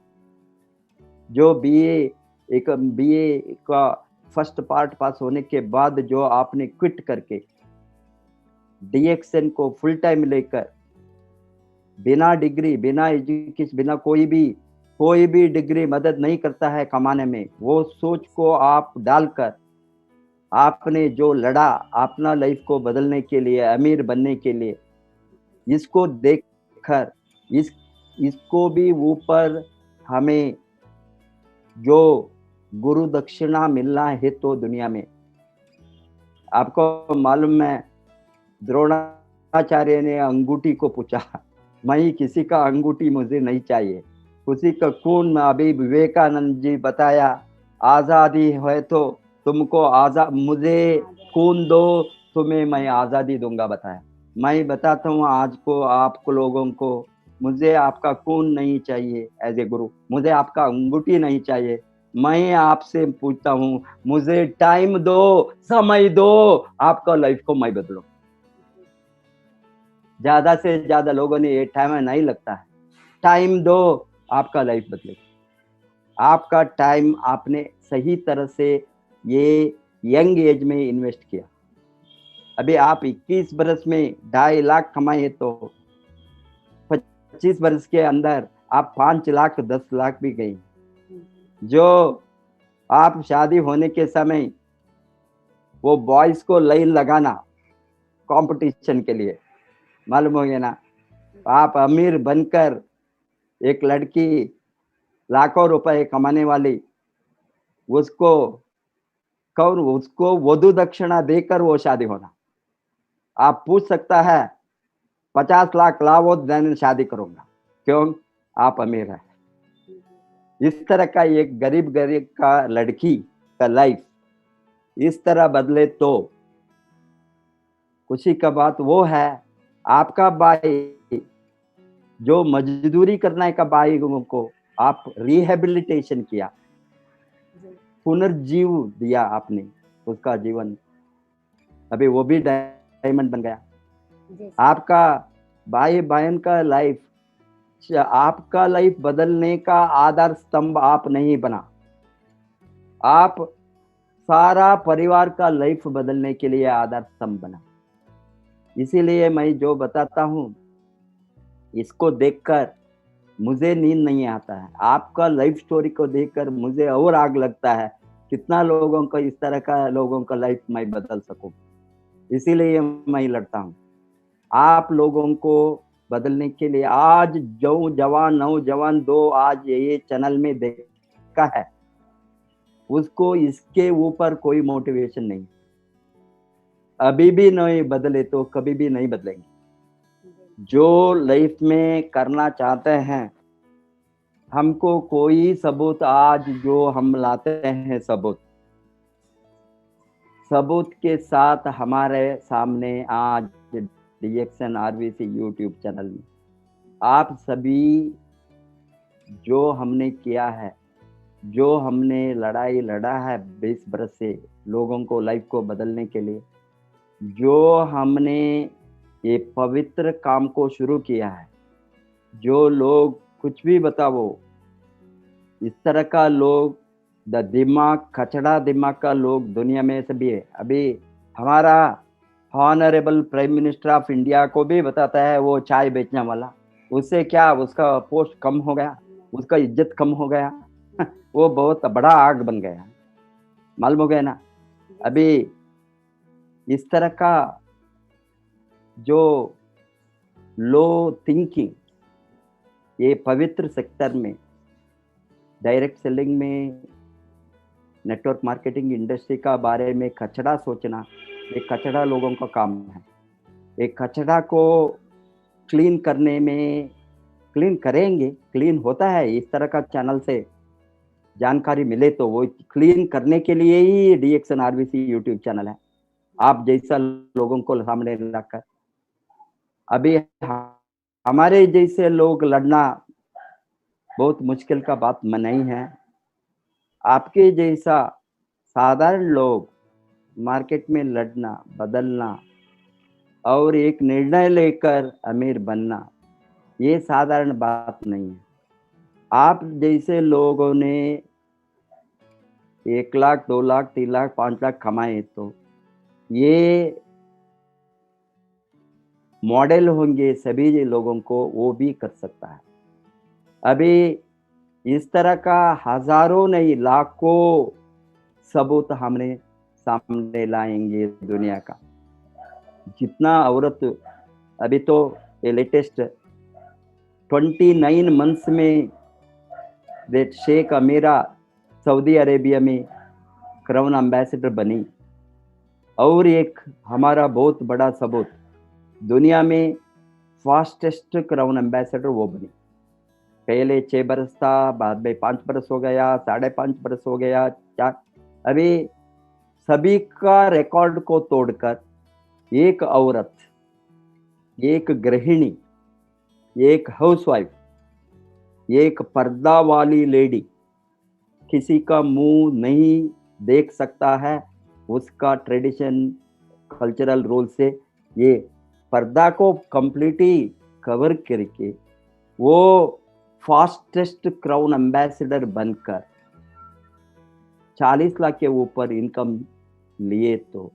जो बीए का फर्स्ट पार्ट पास होने के बाद जो आपने क्विट करके डीएक्सएन को फुल टाइम लेकर बिना डिग्री, बिना एजुकेशन, बिना कोई भी डिग्री मदद नहीं करता है कमाने में, वो सोच को आप डालकर आपने जो लड़ा अपना लाइफ को बदलने के लिए, अमीर बनने के लिए, इसको देखकर इसको भी ऊपर हमें जो गुरु दक्षिणा मिलना है तो दुनिया में आपको मालूम है, द्रोणाचार्य ने अंगूठी को पूछा, मैं किसी का अंगूठी मुझे नहीं चाहिए, किसी का खून। अभी विवेकानंद जी बताया, आजादी है तो तुमको मुझे खून दो, तुम्हें मैं आजादी दूंगा बताया। मैं बताता हूँ आज को आपको लोगों को, मुझे आपका खून नहीं चाहिए एज ए गुरु, मुझे आपका अंगूठी नहीं चाहिए। मैं आपसे पूछता हूँ, मुझे टाइम दो, समय दो, आपका लाइफ को मैं बदलूं। ज्यादा से ज्यादा लोगों ने ये टाइम नहीं लगता है, टाइम दो, आपका लाइफ बदलेगा। आपका टाइम आपने सही तरह से ये यंग एज में इन्वेस्ट किया। अभी आप 21 बरस में 2.5 लाख कमाए तो 25 बरस के अंदर आप 5 लाख 10 लाख भी गए। जो आप शादी होने के समय वो बॉयज को लाइन लगाना कंपटीशन के लिए, मालूम हो गया ना, आप अमीर बनकर एक लड़की लाखों रुपए कमाने वाली उसको कौन उसको वधु दक्षिणा देकर वो शादी होना। आप पूछ सकता है 50 लाख लाओ देन शादी करूंगा, क्यों? आप अमीर है। इस तरह का एक गरीब गरीब का लड़की का लाइफ इस तरह बदले तो खुशी का बात वो है। आपका भाई जो मजदूरी करने का भाई को आप रिहेबिलिटेशन किया, पुनर्जीव दिया आपने उसका जीवन, अभी वो भी डायमंड बन गया। आपका भाई बहन का लाइफ, आपका लाइफ बदलने का आधार स्तंभ आप नहीं बना, आप सारा परिवार का लाइफ बदलने के लिए आधार स्तंभ बना। इसीलिए मैं जो बताता हूं इसको देखकर मुझे नींद नहीं आता है। आपका लाइफ स्टोरी को देखकर मुझे और आग लगता है, कितना लोगों का इस तरह का लोगों का लाइफ मैं बदल सकूं। इसीलिए मैं लड़ता हूं। आप लोगों को बदलने के लिए आज जो जवान नौजवान दो आज ये चैनल में देखा है, उसको इसके ऊपर कोई मोटिवेशन नहीं। अभी भी नहीं बदले तो कभी भी नहीं बदलेंगे। जो लाइफ में करना चाहते हैं, हमको कोई सबूत आज जो हम लाते हैं, सबूत के साथ हमारे सामने आज डीएक्सन आरवीसी यूट्यूब चैनल में आप सभी जो हमने किया है, जो हमने लड़ाई लड़ा है 20 बरस से लोगों को लाइफ को बदलने के लिए, जो हमने ये पवित्र काम को शुरू किया है, जो लोग कुछ भी बताओ, इस तरह का लोग दिमाग कचड़ा दिमाग का लोग दुनिया में सभी है। अभी हमारा honourable prime minister of India को भी बताता है वो चाय बेचने वाला, उससे क्या उसका पोस्ट कम हो गया, उसका इज्जत कम हो गया वो बहुत बड़ा आग बन गया, मालूम हो गया ना। अभी इस तरह का जो लो थिंकिंग ये पवित्र सेक्टर में, डायरेक्ट सेलिंग में, नेटवर्क मार्केटिंग इंडस्ट्री का बारे में कचड़ा सोचना, ये कचड़ा लोगों का काम है। एक कचड़ा को क्लीन करने में क्लीन करेंगे, क्लीन होता है इस तरह का चैनल से जानकारी मिले तो वो क्लीन करने के लिए ही डीएक्सन आरवीसी यूट्यूब चैनल है। आप जैसा लोगों को सामने लाकर, अभी हमारे जैसे लोग लड़ना बहुत मुश्किल का बात नहीं है। आपके जैसा साधारण लोग मार्केट में लड़ना, बदलना और एक निर्णय लेकर अमीर बनना, ये साधारण बात नहीं है। आप जैसे लोगों ने 1 लाख 2 लाख 3 लाख 5 लाख कमाए तो ये मॉडल होंगे सभी लोगों को, वो भी कर सकता है। अभी इस तरह का हजारों नहीं लाखों सबूत हमने सामने लाएंगे दुनिया का। जितना औरत अभी तो ये लेटेस्ट 29 मंथ्स में शेख अमीरा सऊदी अरेबिया में क्राउन एम्बेसडर बनी, और एक हमारा बहुत बड़ा सबूत दुनिया में फास्टेस्ट क्राउन एम्बेसडर वो बनी। पहले 6 बरस था, बाद में 5 बरस हो गया, 5.5 बरस हो गया, 4। अभी सभी का रिकॉर्ड को तोड़कर एक औरत, एक गृहिणी, एक हाउसवाइफ, एक पर्दा वाली लेडी किसी का मुंह नहीं देख सकता है, उसका ट्रेडिशन कल्चरल रोल से ये पर्दा को कंप्लीटली कवर करके वो फास्टेस्ट क्राउन एम्बेसडर बनकर 40 लाख के ऊपर इनकम लिए, तो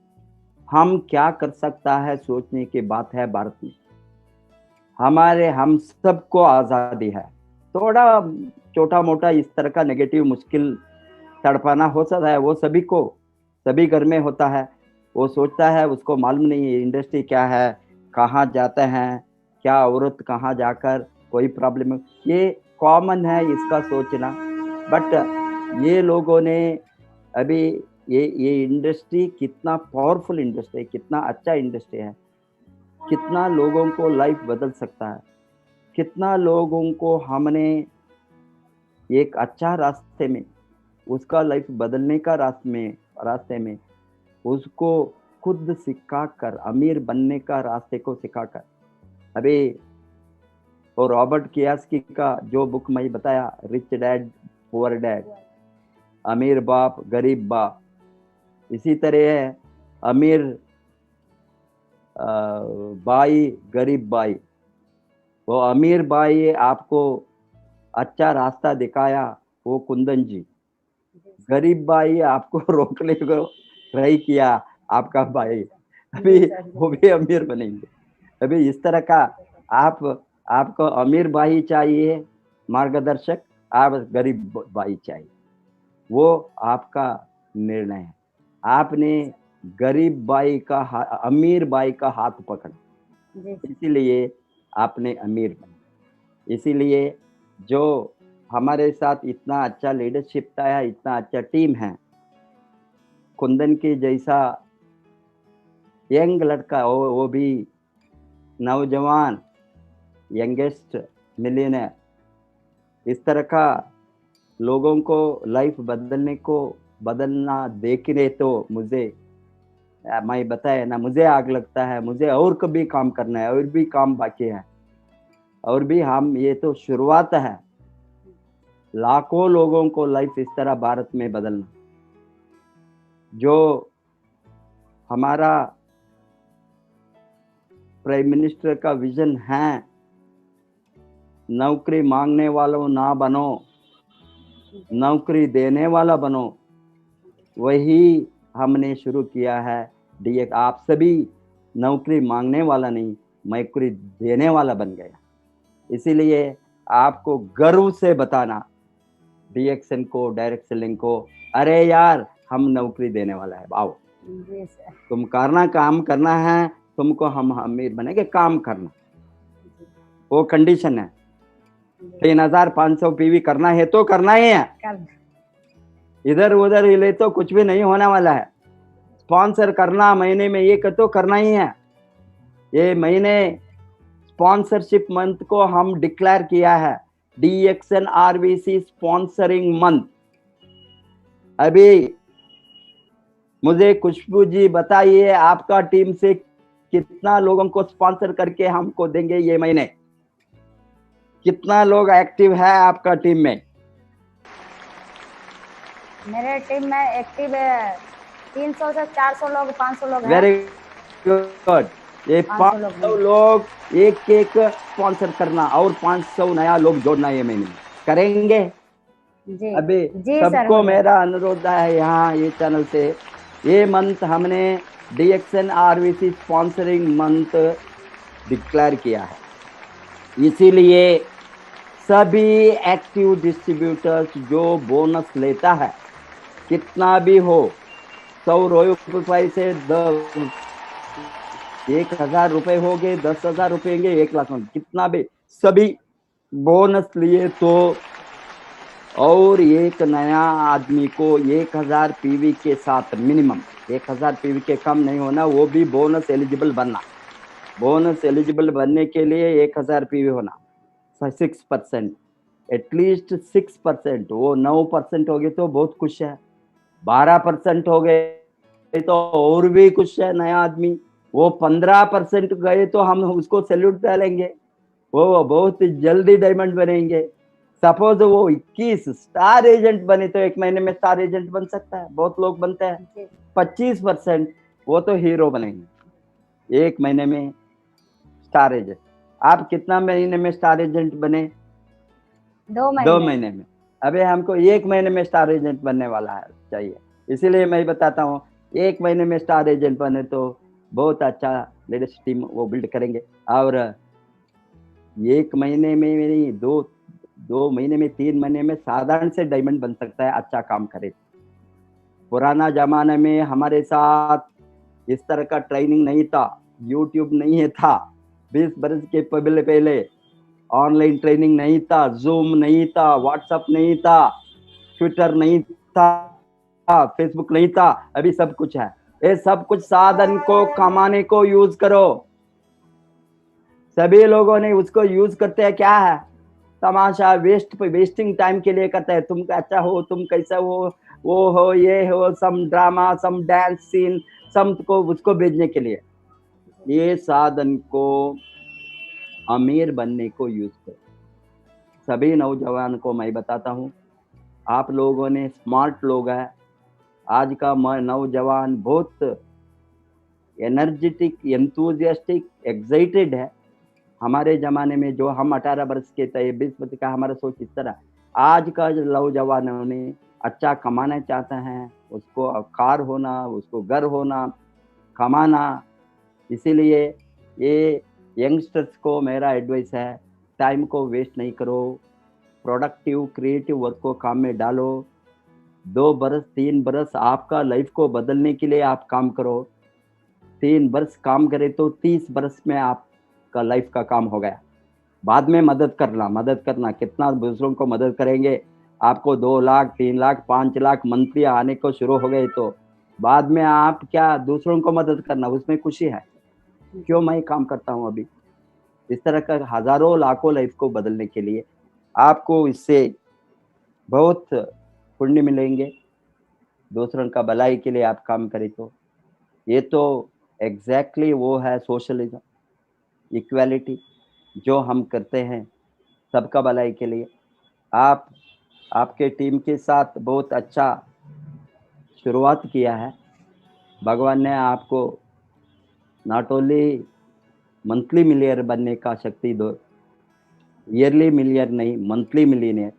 हम क्या कर सकता है सोचने की बात है। भारत में हम सबको आजादी है। थोड़ा छोटा मोटा इस तरह का नेगेटिव मुश्किल तड़पाना हो सकता है, वो सभी को सभी घर में होता है। वो सोचता है उसको मालूम नहीं है इंडस्ट्री क्या है, कहाँ जाते हैं, क्या औरत कहाँ जाकर कोई प्रॉब्लम, ये कॉमन है इसका सोचना। बट ये लोगों ने अभी ये इंडस्ट्री कितना पावरफुल इंडस्ट्री है, कितना अच्छा इंडस्ट्री है, कितना लोगों को लाइफ बदल सकता है, कितना लोगों को हमने एक अच्छा रास्ते में, उसका लाइफ बदलने का रास्ते में उसको खुद सिखाकर, अमीर बनने का रास्ते को सिखाकर। अभी और रॉबर्ट कियास्की का जो बुक मैं बताया, रिच डैड पुअर डैड, अमीर बाप गरीब बाप, इसी तरह है अमीर बाई गरीब बाई। वो अमीर बाई आपको अच्छा रास्ता दिखाया, वो कुंदन जी। गरीब बाई आपको रोकने को ट्राई किया, आपका भाई। अभी वो भी अमीर बनेंगे। अभी इस तरह का आपको अमीर भाई चाहिए मार्गदर्शक, आप गरीब भाई चाहिए, वो आपका निर्णय है। आपने गरीब भाई का अमीर भाई का हाथ पकड़ा, इसीलिए आपने अमीर बने। इसीलिए जो हमारे साथ इतना अच्छा लीडरशिप है, इतना अच्छा टीम है, कुंदन के जैसा यंग लड़का, वो भी नौजवान, यंगेस्ट मिलियनर, इस तरह का लोगों को लाइफ बदलना देखने तो मुझे, मैं बताया ना, मुझे आग लगता है। मुझे और कभी काम करना है, और भी काम बाकी है, और भी हम, ये तो शुरुआत है। लाखों लोगों को लाइफ इस तरह भारत में बदलना, जो हमारा प्राइम मिनिस्टर का विजन है, नौकरी मांगने वालों ना बनो, नौकरी देने वाला बनो, वही हमने शुरू किया है। डीएक्स आप सभी नौकरी मांगने वाला नहीं, नौकरी देने वाला बन गया। इसीलिए आपको गर्व से बताना डीएक्सन को, डायरेक्ट सेलिंग को, अरे यार हम नौकरी देने वाला है, आओ तुम काम करना है, तुमको हम अमीर बनेंगे, काम करना, वो कंडीशन है। 3500 पीवी करना है तो करना ही है, इधर उधर हिले तो कुछ भी नहीं होने वाला है। स्पॉन्सर करना महीने में एक तो करना ही है। ये महीने स्पॉन्सरशिप मंथ को हम डिक्लेयर किया है, डीएक्सन आरवीसी स्पॉन्सरिंग मंथ। अभी मुझे खुशबू जी बताइए, आपका टीम से कितना लोगों को स्पॉन्सर करके हमको देंगे ये महीने? कितना लोग एक्टिव है आपका टीम में? मेरे टीम में एक्टिव 300 से 400 लोग, 500 लोग हैं। Very good. ये 500 लोग एक एक स्पॉन्सर करना और 500 नया लोग जोड़ना ये महीने करेंगे जी। अभी जी सबको सर, मेरा अनुरोध है यहाँ ये चैनल से, ये मंथ हमने डीएक्सन आरवीसी स्पॉन्सरिंग मंथ डिक्लेयर किया है। इसीलिए सभी एक्टिव डिस्ट्रीब्यूटर्स जो बोनस लेता है, कितना भी हो, 100 रुपए से 1000 रुपए हो गए, 10,000 रुपए होंगे, 1 लाख होंगे, कितना भी, सभी बोनस लिए तो, और एक नया आदमी को 1000 पीवी के साथ, मिनिमम 1000 पीवी के कम नहीं होना, वो भी बोनस एलिजिबल बनना। बोनस एलिजिबल बनने के लिए 1000 पीवी होना, 6%, एटलीस्ट 6%। वो 9% हो गए तो बहुत खुश है, 12% हो गए तो और भी खुश है नया आदमी, वो 15% गए तो हम उसको सैल्यूट डालेंगे, वो बहुत जल्दी डायमंड बनेंगे। सपोज वो 21 स्टार एजेंट बने तो एक महीने में स्टार एजेंट बन सकता है, बहुत लोग बनते हैं। 25% वो तो हीरो बनेंगे एक महीने में स्टार एजेंट। आप कितना महीने में स्टार एजेंट बने? 2 महीने में। अभी हमको 1 महीने में स्टार एजेंट बनने वाला है चाहिए। इसीलिए मैं बताता हूँ, 1 महीने में स्टार एजेंट बने तो बहुत अच्छा लीडरशिप टीम वो बिल्ड करेंगे। और 1 महीने में नहीं, 2 महीने में, 3 महीने में साधारण से डायमंड बन सकता है, अच्छा काम करे। पुराना जमाने में हमारे साथ इस तरह का ट्रेनिंग नहीं था, यूट्यूब नहीं था, 20 बरस के पहले ऑनलाइन ट्रेनिंग नहीं था, जूम नहीं था, व्हाट्सएप नहीं था, ट्विटर नहीं था, फेसबुक नहीं था, अभी सब कुछ है। ये सब कुछ साधन को कमाने को यूज करो। सभी लोगों ने उसको यूज करते हैं, क्या है तमाशा, वेस्टिंग टाइम के लिए करते हैं। तुम अच्छा हो, तुम कैसा हो, वो हो, ये हो, some drama, some dance scene, some को उसको भेजने के लिए। ये साधन को अमीर बनने को यूज करो। सभी नौजवान को मैं बताता हूँ, आप लोगों ने स्मार्ट लोग हैं। आज का नौजवान बहुत एनर्जेटिक, एंथुजियास्टिक, एक्साइटेड है। हमारे जमाने में जो हम 18 वर्ष के थे, 20 वर्ष का, हमारा सोच इस तरह। आज का जो नौजवानों ने अच्छा कमाना चाहते हैं, उसको कार होना, उसको घर होना, कमाना। इसीलिए ये यंगस्टर्स को मेरा एडवाइस है, टाइम को वेस्ट नहीं करो, प्रोडक्टिव क्रिएटिव वर्क को काम में डालो। 2 बरस 3 बरस आपका लाइफ को बदलने के लिए आप काम करो। 3 वर्ष काम करे तो 30 वर्ष में आपका लाइफ का काम हो गया। बाद में मदद करना, कितना दूसरों को मदद करेंगे। आपको 2 लाख 3 लाख 5 लाख मंथली आने को शुरू हो गए तो बाद में आप क्या दूसरों को मदद करना, उसमें खुशी है। क्यों मैं काम करता हूँ अभी। इस तरह का हजारों लाखों लाइफ को बदलने के लिए आपको इससे बहुत पुण्य मिलेंगे। दूसरों का भलाई के लिए आप काम करें तो ये तो एग्जैक्टली वो है सोशलिज्म, इक्वालिटी जो हम करते हैं सबका भलाई के लिए। आप आपके टीम के साथ बहुत अच्छा शुरुआत किया है। भगवान ने आपको नॉट ओनली मंथली मिलियनर बनने का शक्ति दो, ईयरली मिलियनर नहीं, मंथली मिलियनर।